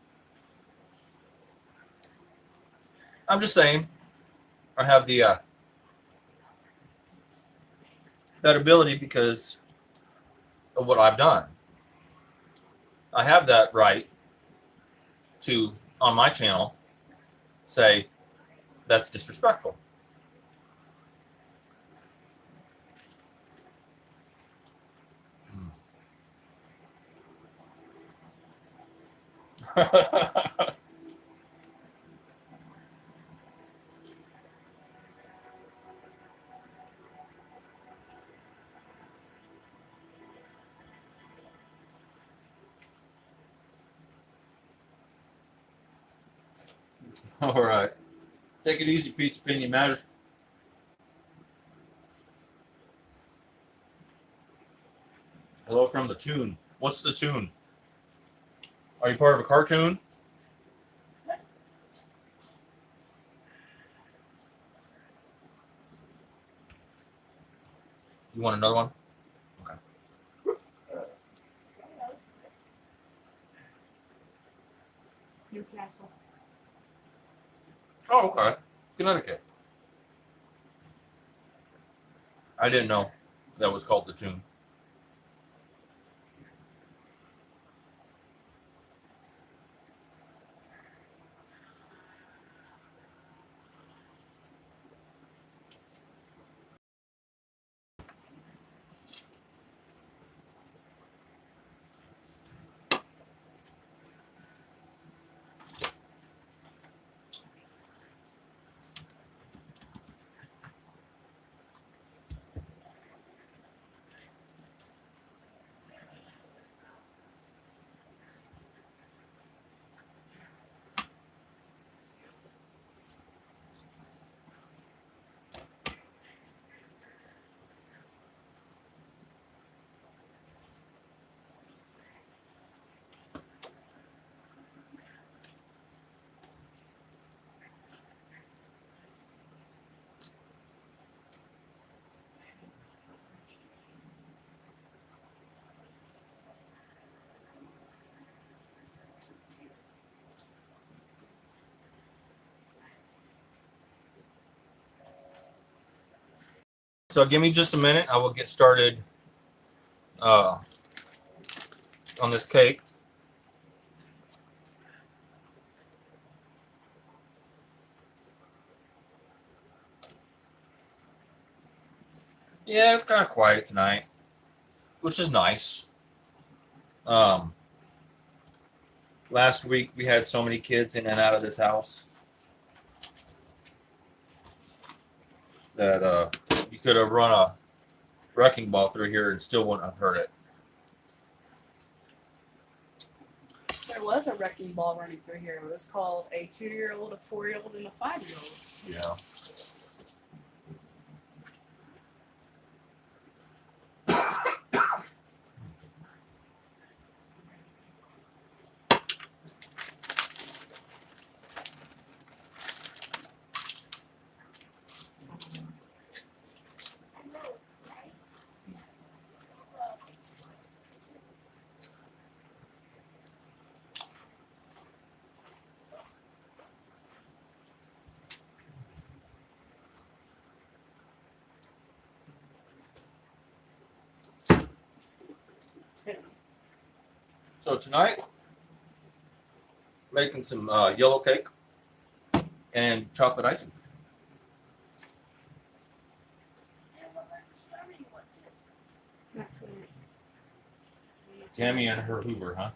I'm just saying I have the that ability because of what I've done. I have that right to on my channel say that's disrespectful. All right. Take it easy, Pete's opinion matters. Hello from the tune. What's the tune? Are you part of a cartoon? You want another one? Newcastle. Oh, okay. Connecticut. I didn't know that was called the tune. So give me just a minute. I will get started on this cake. Yeah, it's kind of quiet tonight, which is nice. Um, last week we had so many kids in and out of this house that you could have run a wrecking ball through here and still wouldn't have heard it. There was a wrecking ball running through here. It was called a 2-year-old, a 4-year-old, and a 5-year-old. Yeah. So tonight, making some yellow cake and chocolate icing. Tammy and her Hoover, huh?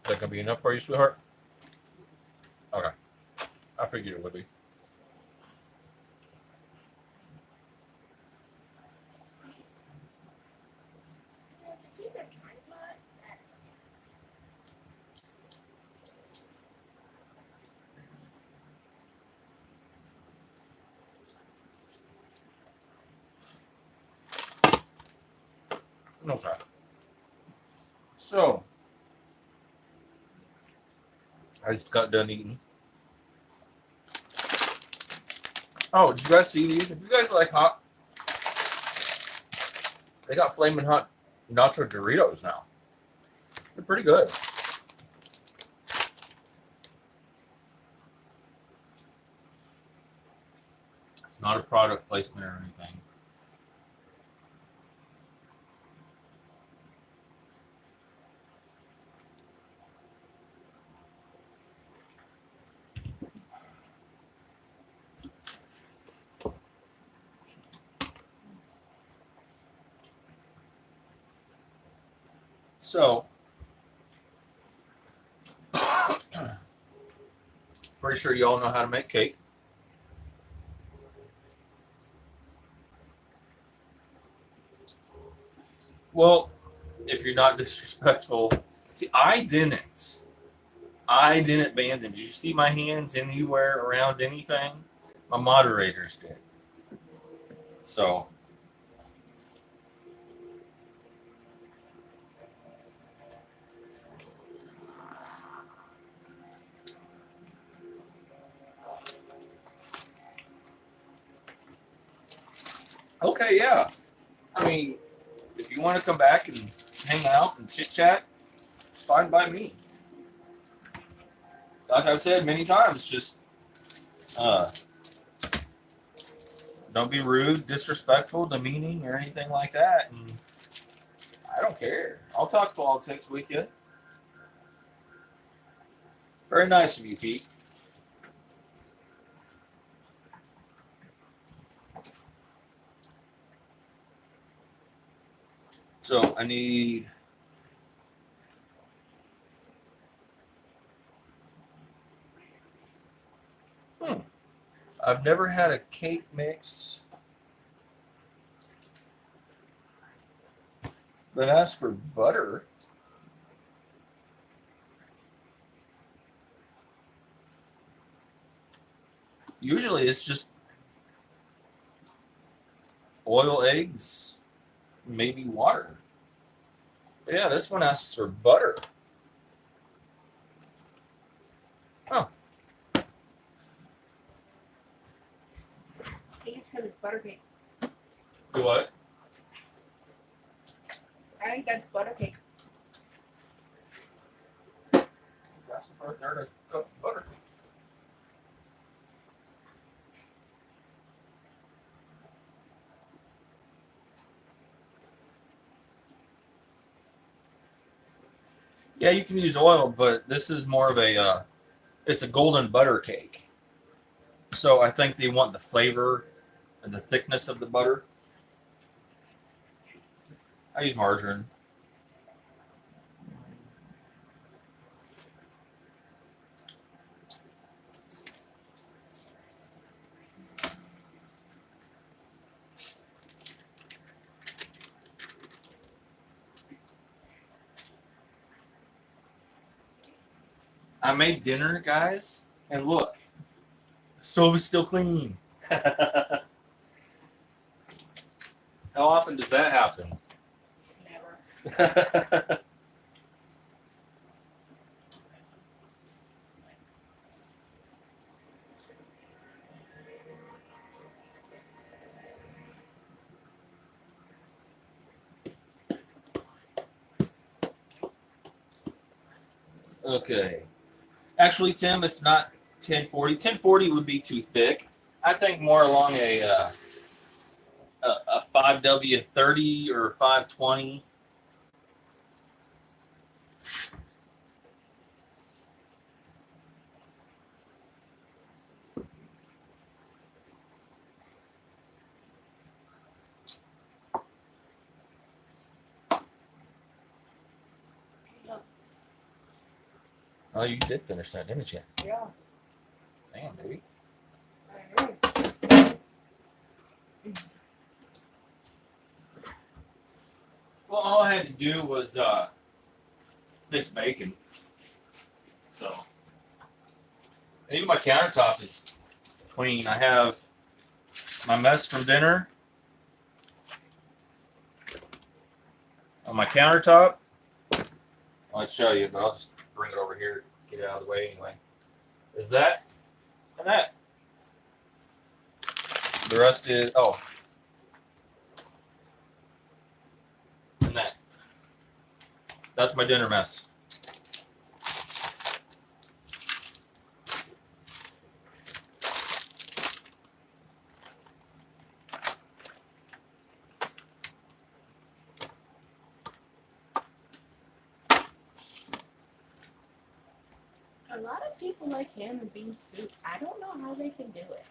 that gonna be enough for you, sweetheart? Okay. I figured it would be. It's either tripod. Okay. So, I just got done eating. Oh, did you guys see these? If you guys like hot, they got flaming hot nacho Doritos now. They're pretty good. It's not a product placement or anything. So, pretty sure you all know how to make cake. Well, if you're not disrespectful, see, I didn't ban them. Did you see my hands anywhere around anything? My moderators did. So, okay, yeah. I mean, if you want to come back and hang out and chit chat, it's fine by me. Like I've said many times, just don't be rude, disrespectful, demeaning, or anything like that. And I don't care. I'll talk politics with you. Very nice of you, Pete. So I need. I've never had a cake mix that asks for butter. Usually it's just oil, eggs, maybe water. But yeah, this one asks for butter. I think it's because it's butter cake. Do what? I think that's butter cake. It's asking for there to cook butter. Yeah, you can use oil, but this is more of a, it's a golden butter cake. So I think they want the flavor and the thickness of the butter. I use margarine. I made dinner, guys, and look, the stove is still clean. How often does that happen? Never. Okay. Actually, Tim, it's not 1040. 1040 would be too thick. I think more along a 5W30 or 520. Oh, you did finish that, didn't you? Yeah. Damn, baby. I know. Well, all I had to do was mix bacon. So, even my countertop is clean. I have my mess from dinner on my countertop. I'll show you, but I'll just bring it over here, get it out of the way anyway. Is that and that? The rest is and that. That's my dinner mess. A lot of people like ham and bean soup. I don't know how they can do it.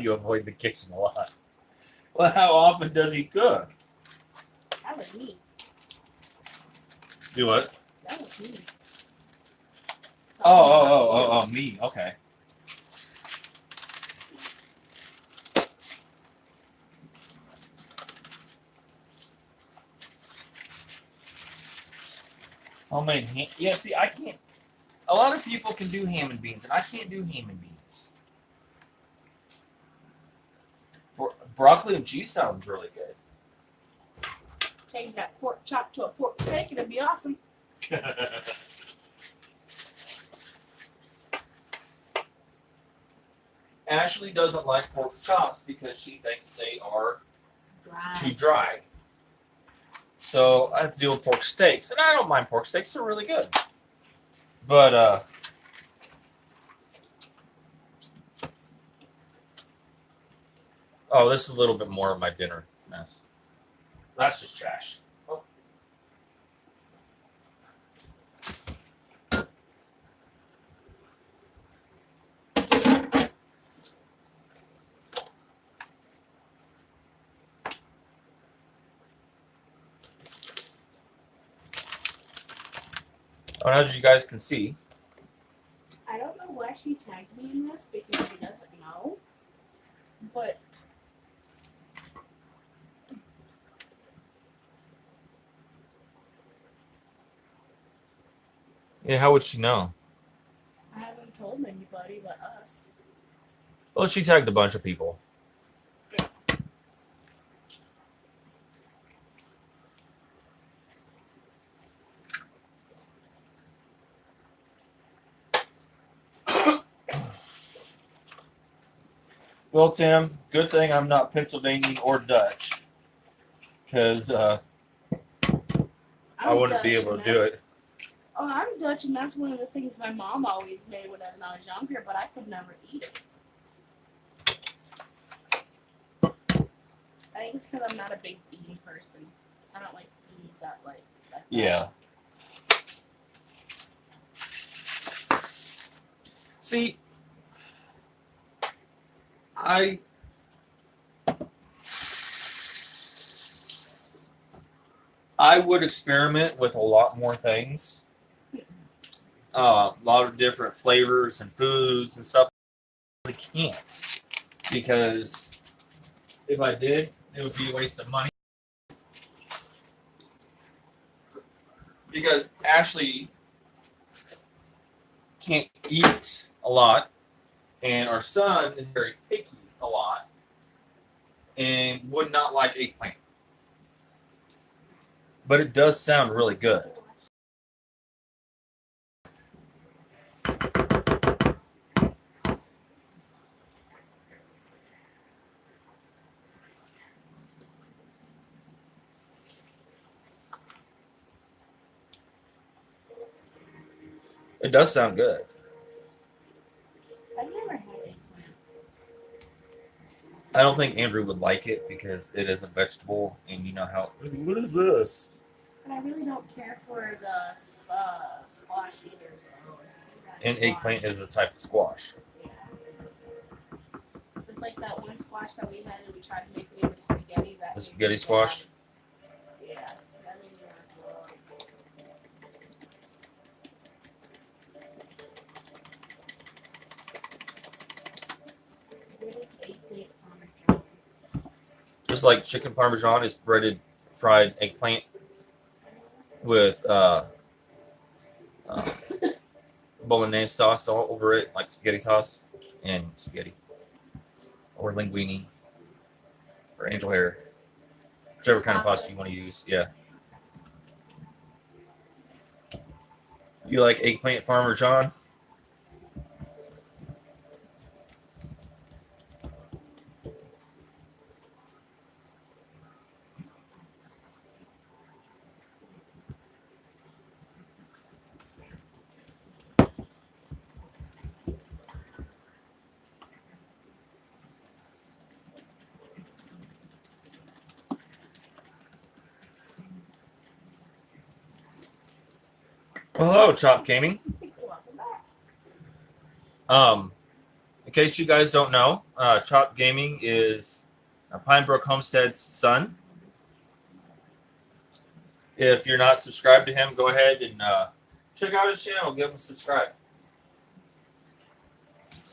You avoid the kitchen a lot. Well, how often does he cook? That was me. Do what? That was me. Oh, me. Okay. Homemade ham. Yeah, see, I can't. A lot of people can do ham and beans, and I can't do ham and beans. Broccoli and cheese sounds really good. Change that pork chop to a pork steak and it'd be awesome. Ashley doesn't like pork chops because she thinks they are too Dry. dry. So I have to deal with pork steaks, and I don't mind pork steaks; they're really good. But oh, this is a little bit more of my dinner mess. That's just trash. Oh. Oh, now as you guys can see, I don't know why she tagged me in this because she doesn't know. But yeah, how would she know? I haven't told anybody but us. Well, she tagged a bunch of people. Well, Tim, good thing I'm not Pennsylvanian or Dutch, because I wouldn't be Dutch, able and to do it. that's- Oh, I'm Dutch, and that's one of the things my mom always made when I was younger, but I could never eat it. I think it's because I'm not a big bean person. I don't like beans that like that. Yeah. See, I would experiment with a lot more things, a lot of different flavors and foods and stuff. I can't, because if I did, it would be a waste of money. Because Ashley can't eat a lot, and our son is very picky a lot, and would not like eggplant. But it does sound really good. It does sound good. I've never had eggplant. I don't think Andrew would like it because it is a vegetable, and you know how. What is this? But I really don't care for the squash either. So And eggplant is a type of squash. Yeah. It's like that one squash that we had and we tried to make it into spaghetti. The spaghetti squash? Yeah. just like chicken parmesan is breaded fried eggplant with bolognese sauce all over it, like spaghetti sauce and spaghetti, or linguine, or angel hair, whichever kind of pasta you want to use. Yeah. You like eggplant parmesan? Well, hello, Chop Gaming. Welcome back. In case you guys don't know, Chop Gaming is Pinebrook Homestead's son. If you're not subscribed to him, go ahead and check out his channel. Give him a subscribe.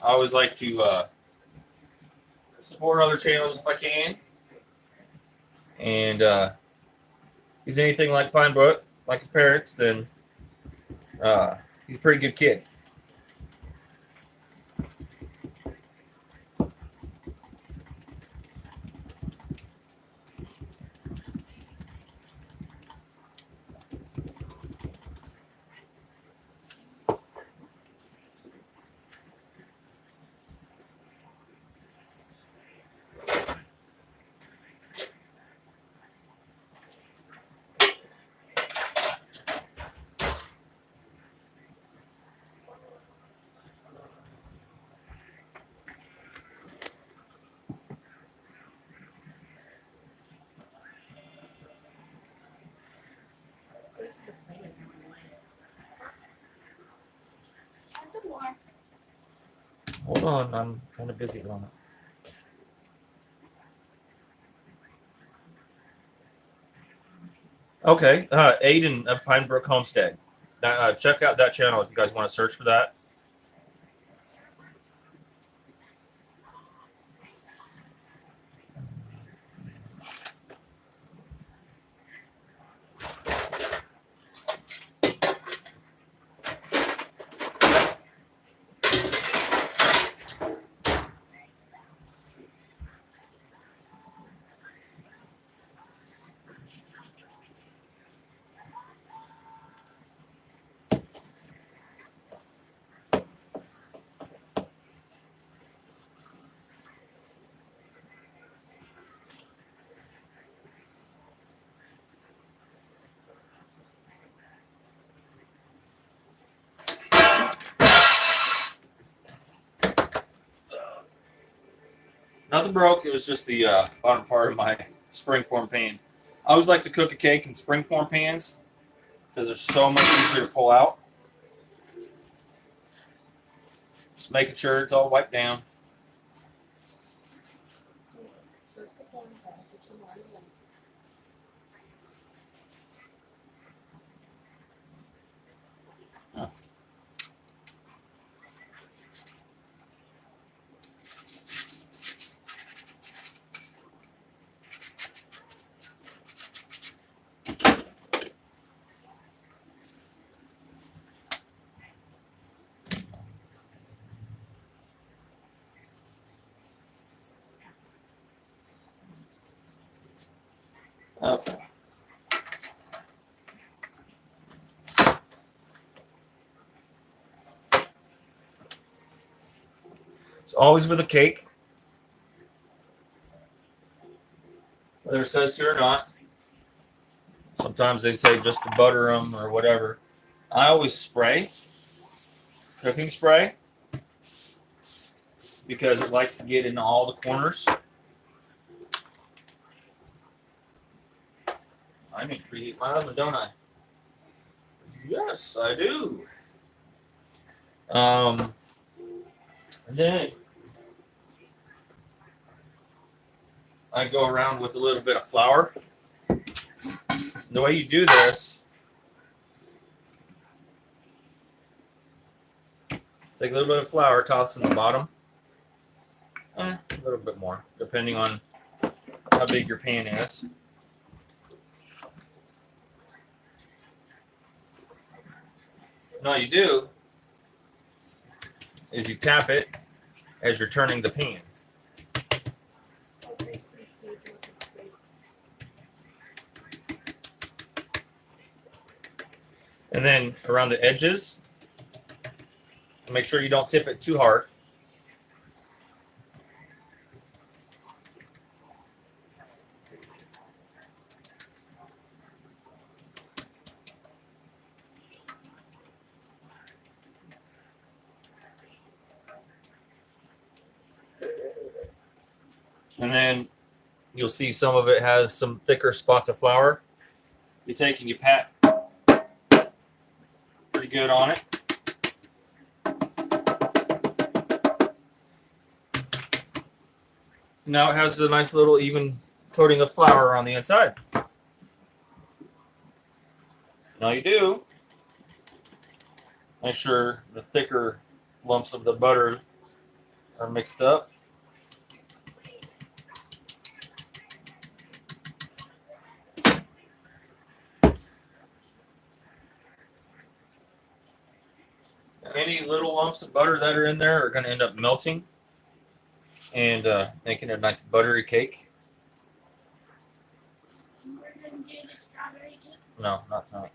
I always like to support other channels if I can. And if he's anything like Pinebrook, like his parents, then he's a pretty good kid. Add some more. Hold on, I'm kind of busy on it. Okay, Aiden of Pinebrook Homestead. Check out that channel if you guys want to search for that. Nothing broke. It was just the bottom part of my springform pan. I always like to cook a cake in springform pans because they're so much easier to pull out. Just making sure it's all wiped down. Okay. It's always with a cake, whether it says to or not. Sometimes they say just to butter them or whatever. I always spray, cooking spray, because it likes to get in all the corners. I need to preheat my oven, don't I? Yes, I do. And then I go around with a little bit of flour. The way you do this, take a little bit of flour, toss in the bottom. A little bit more, depending on how big your pan is. And all you do is you tap it as you're turning the pan. And then around the edges, make sure you don't tip it too hard. And then you'll see some of it has some thicker spots of flour. You take and you pat pretty good on it. Now it has a nice little even coating of flour on the inside. Now you do, make sure the thicker lumps of the butter are mixed up. Any little lumps of butter that are in there are going to end up melting and making a nice buttery cake. We're gonna do the strawberry cake. No, not tonight.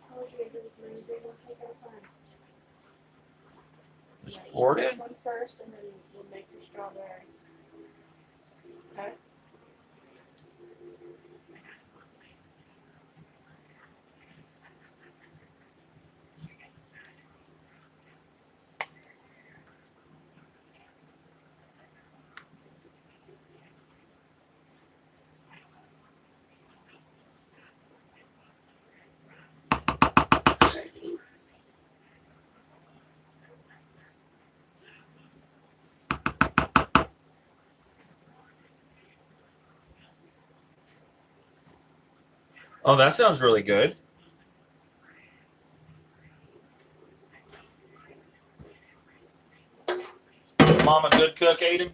How would you do the green big one cake at a time? Just Yeah, pour eat it this in. one first, and then we'll make your strawberry. Okay. Oh, that sounds really good. Mom a good cook, Aiden?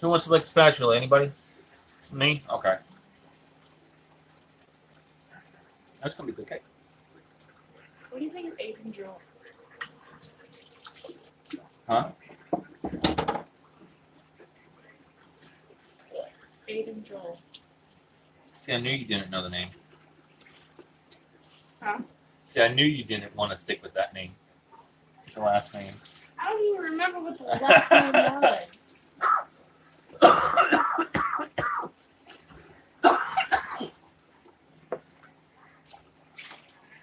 Who wants to lick the spatula? Anybody? Me? Okay. That's gonna be good cake. What do you think of Aiden Joel? Huh? Aiden Joel. See, I knew you didn't know the name. Huh? See, I knew you didn't want to stick with that name. The last name. I don't even remember what the last name was.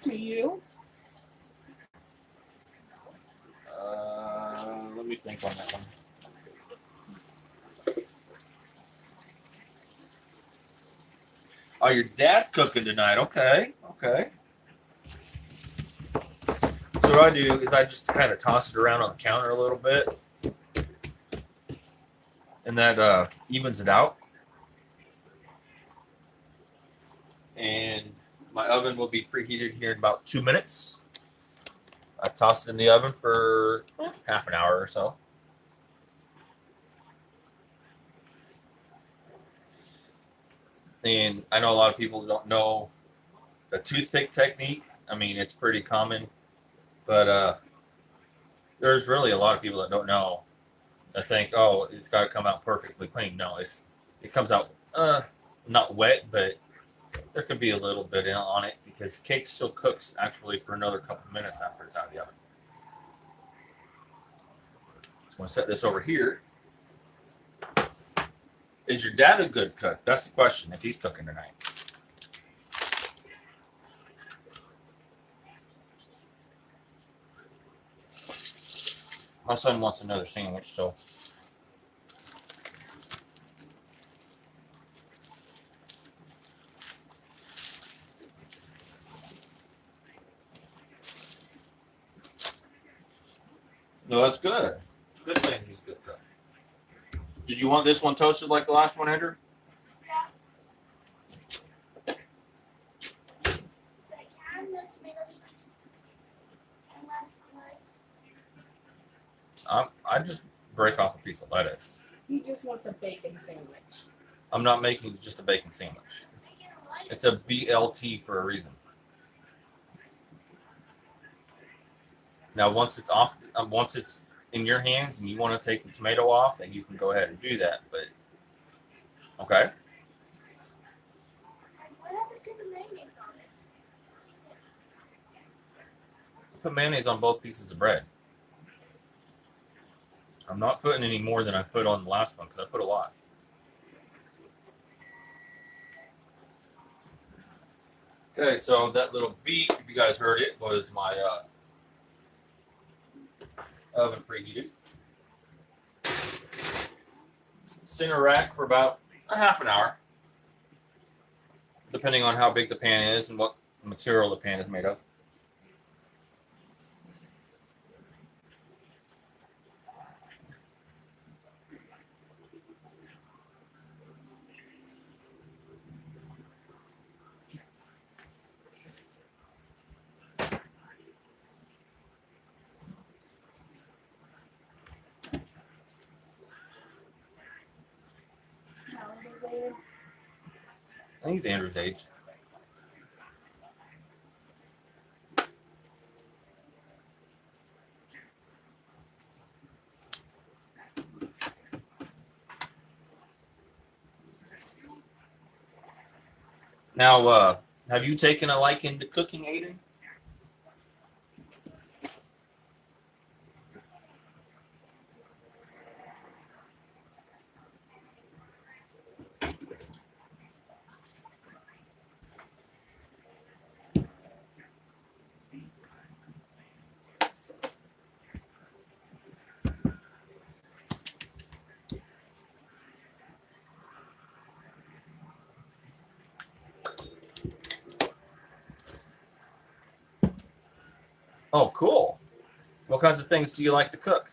To you? Let me think on that one. Oh, your dad's cooking tonight. Okay. Okay. So what I do is I just kind of toss it around on the counter a little bit. And that evens it out. And my oven will be preheated here in about 2 minutes. I toss it in the oven for half an hour or so. And I know a lot of people don't know the toothpick technique. I mean, it's pretty common, but there's really a lot of people that don't know. That think, oh, it's got to come out perfectly clean. No, it comes out not wet, but there could be a little bit on it because the cake still cooks actually for another couple of minutes after it's out of the oven. So I'm going to set this over here. Is your dad a good cook? That's the question, if he's cooking tonight. My son wants another sandwich, so. No, that's good. It's a good thing he's a good cook. Did you want this one toasted like the last one, Andrew? I can, the tomato leaves. And less life. I just break off a piece of lettuce. He just wants a bacon sandwich. I'm not making just a bacon sandwich. It's a BLT for a reason. Now, once it's off, once it's in your hands and you want to take the tomato off, then you can go ahead and do that. But okay, What happened to the mayonnaise on it? put mayonnaise on both pieces of bread. I'm not putting any more than I put on the last one because I put a lot. Okay, so that little beep, if you guys heard it, was my oven preheated. Center rack for about a half an hour, depending on how big the pan is and what material the pan is made of. How old is Aiden? I think he's Andrew's age. Now, have you taken a liking to cooking, Aiden? Oh, cool. What kinds of things do you like to cook?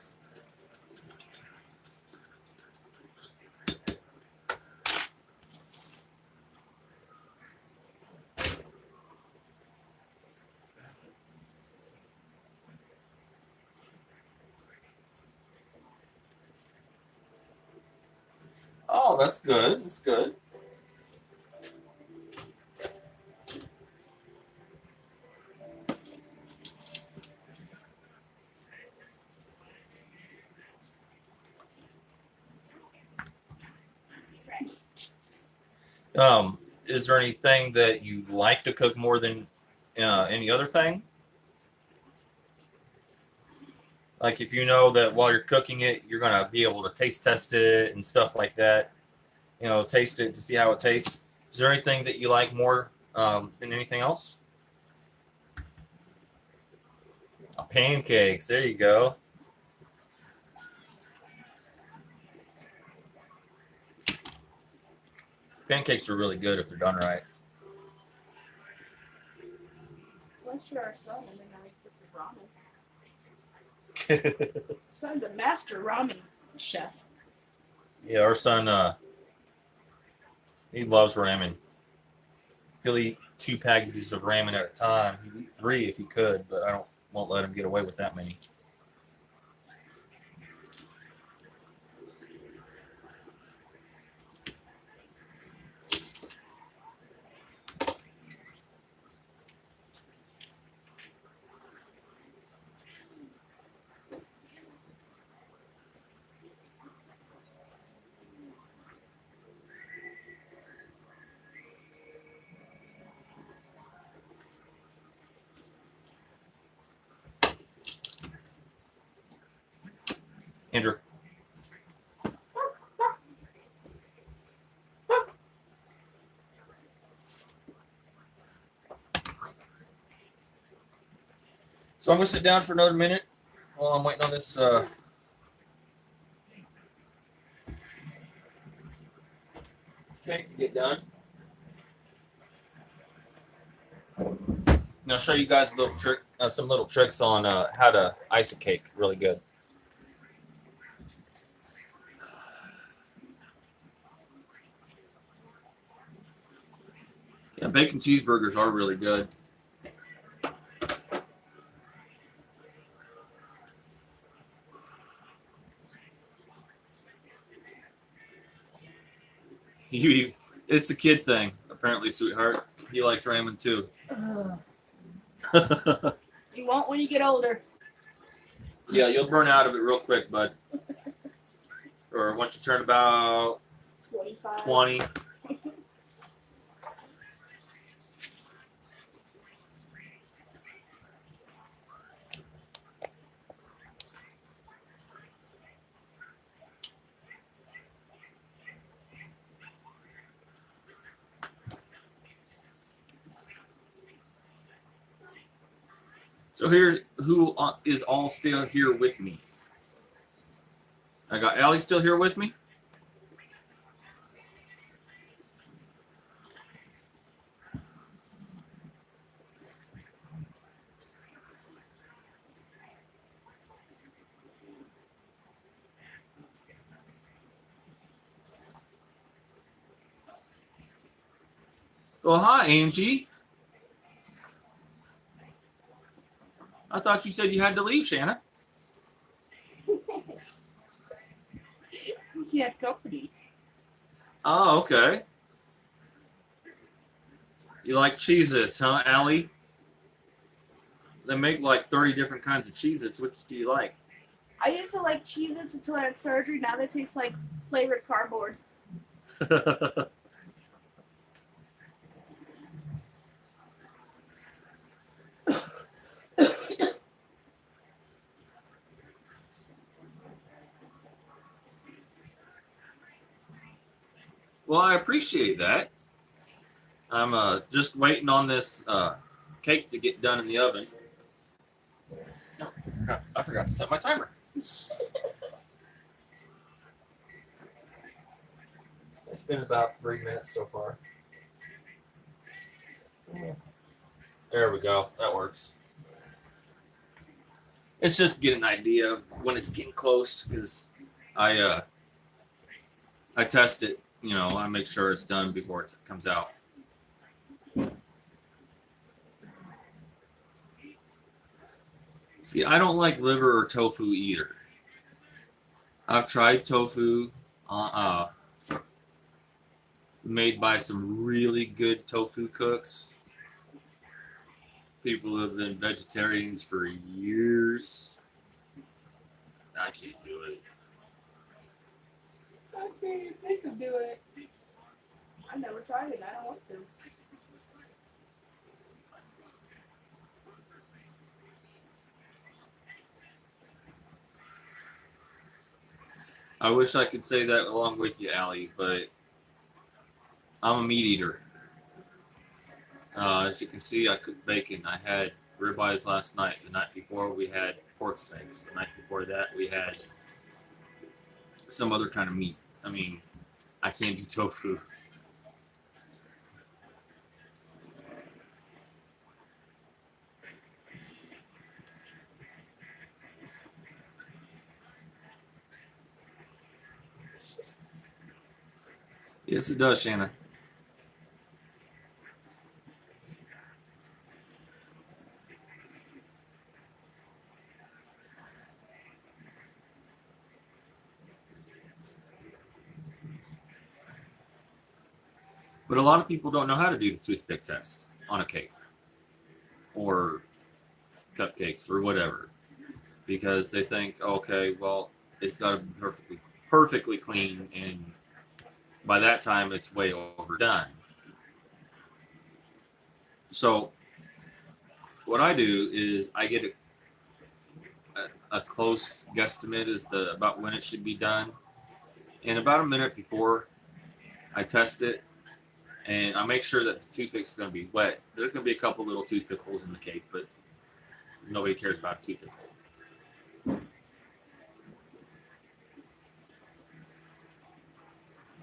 Oh, that's good. That's good. Is there anything that you like to cook more than any other thing? Like if you know that while you're cooking it, you're gonna be able to taste test it and stuff like that. You know, taste it to see how it tastes. Is there anything that you like more than anything else? Pancakes. There you go. Pancakes are really good if they're done right. Once you're our son, and then I cook some ramen. Son's a master ramen chef. Yeah, our son, he loves ramen. He'll eat 2 packages of ramen at a time. He'd eat 3 if he could, but won't let him get away with that many. Andrew. So I'm going to sit down for another minute while I'm waiting on this cake to get done. And I'll show you guys a little trick, some little tricks on how to ice a cake really good. Yeah, bacon cheeseburgers are really good. You, it's a kid thing, apparently, sweetheart. You like ramen too. You won't when you get older. Yeah, you'll burn out of it real quick, bud. Or once you turn about 25. 20. So here, who is all still here with me? I got Allie still here with me. Well, hi, Angie. I thought you said you had to leave, Shanna. He had company. Oh, okay. You like Cheez-Its, huh, Allie? They make like 30 different kinds of Cheez-Its. Which do you like? I used to like Cheez-Its until I had surgery. Now they taste like flavored cardboard. Well, I appreciate that. I'm just waiting on this cake to get done in the oven. No, crap, I forgot to set my timer. It's been about 3 minutes so far. There we go. That works. It's just get an idea of when it's getting close because I test it. You know, I make sure it's done before it comes out. See, I don't like liver or tofu either. I've tried tofu, made by some really good tofu cooks. People who have been vegetarians for years. I can't do it. I can't even think of doing it. I never tried it. I don't want to. I wish I could say that along with you, Allie, but I'm a meat eater. As you can see, I cooked bacon. I had ribeyes last night. The night before, we had pork steaks. The night before that, we had some other kind of meat. I mean, I can't do tofu. Yes, it does, Shanna. But a lot of people don't know how to do the toothpick test on a cake or cupcakes or whatever because they think, okay, well, it's got to be perfectly clean, and by that time, it's way overdone. So what I do is I get a close guesstimate as to about when it should be done, and about a minute before I test it. And I make sure that the toothpick's going to be wet. There's going to be a couple little toothpick holes in the cake, but nobody cares about a toothpick hole.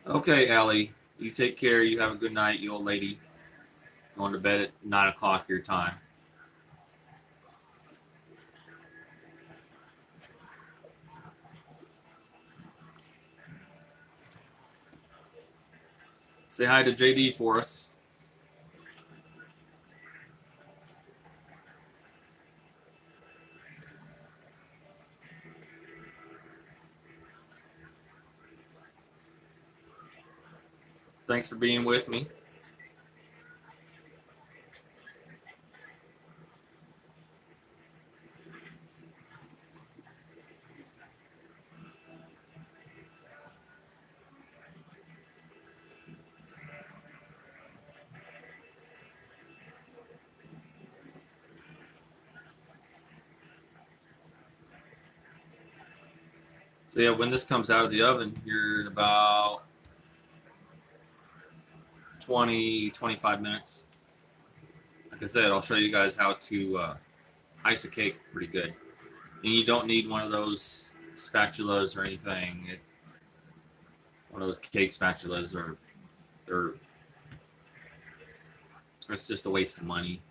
Okay, Allie, you take care. You have a good night, you old lady. Going to bed at 9 o'clock your time. Say hi to JD for us. Thanks for being with me. So yeah, when this comes out of the oven, you're in about 20-25 minutes. Like I said, I'll show you guys how to ice a cake pretty good. And you don't need one of those spatulas or anything. One of those cake spatulas it's just a waste of money.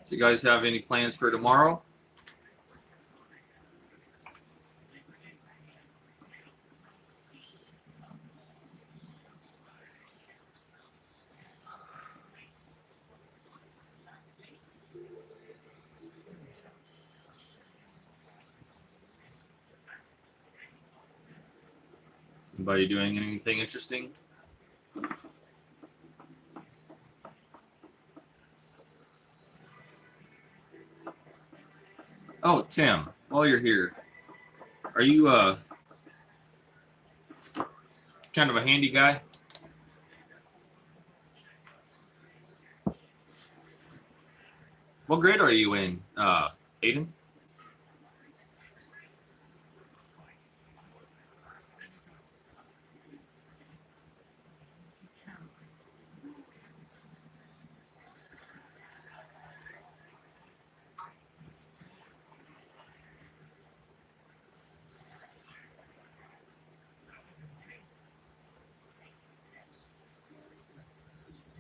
So you guys have any plans for tomorrow? Anybody doing anything interesting? Oh, Tim, while you're here, are you kind of a handy guy? What grade are you in, Aiden?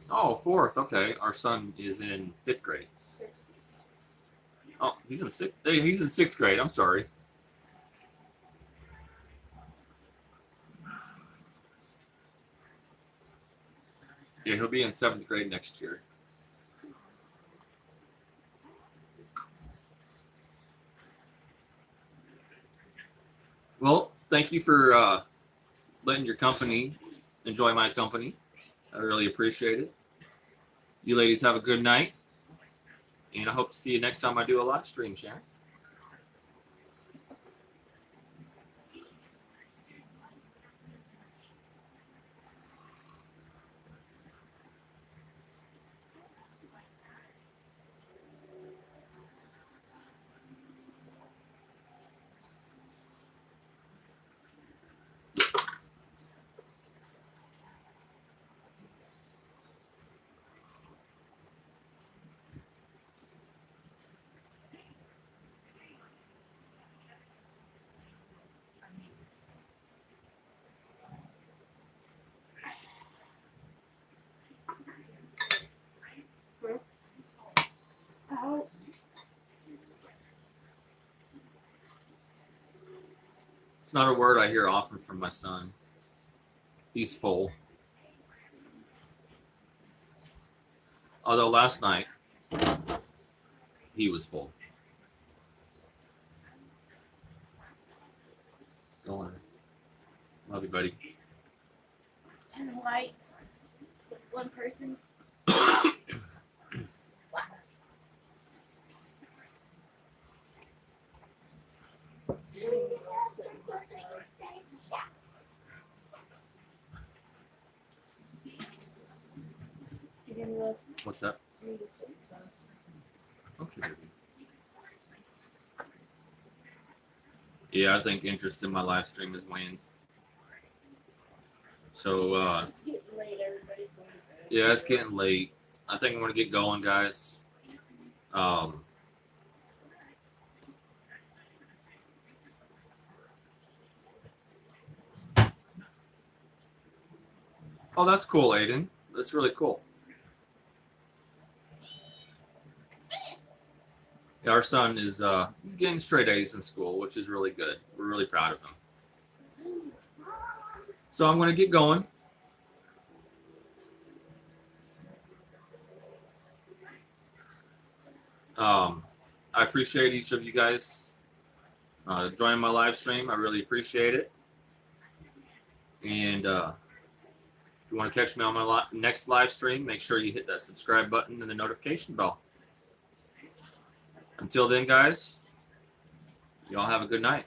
Oh, fourth. Okay, our son is in 5th grade. Sixth. Oh, he's in sixth. He's in 6th grade. I'm sorry. Yeah, he'll be in 7th grade next year. Well, thank you for letting your company enjoy my company. I really appreciate it. You ladies have a good night, and I hope to see you next time I do a live stream, Sharon. Out. It's not a word I hear often from my son. He's full. Although last night, he was full. Don't worry. Love you, buddy. 10 whites with one person. What's that? Need to sleep time. Okay, baby. Yeah, I think interest in my live stream has waned. So It's getting late. Everybody's going to bed. yeah, it's getting late. I think I'm gonna get going, guys. Oh, that's cool, Aiden. That's really cool. Yeah, our son is he's getting straight A's in school, which is really good. We're really proud of him. So I'm gonna get going. I appreciate each of you guys joining my live stream. I really appreciate it. And if you want to catch me on my next live stream, make sure you hit that subscribe button and the notification bell. Until then, guys, y'all have a good night.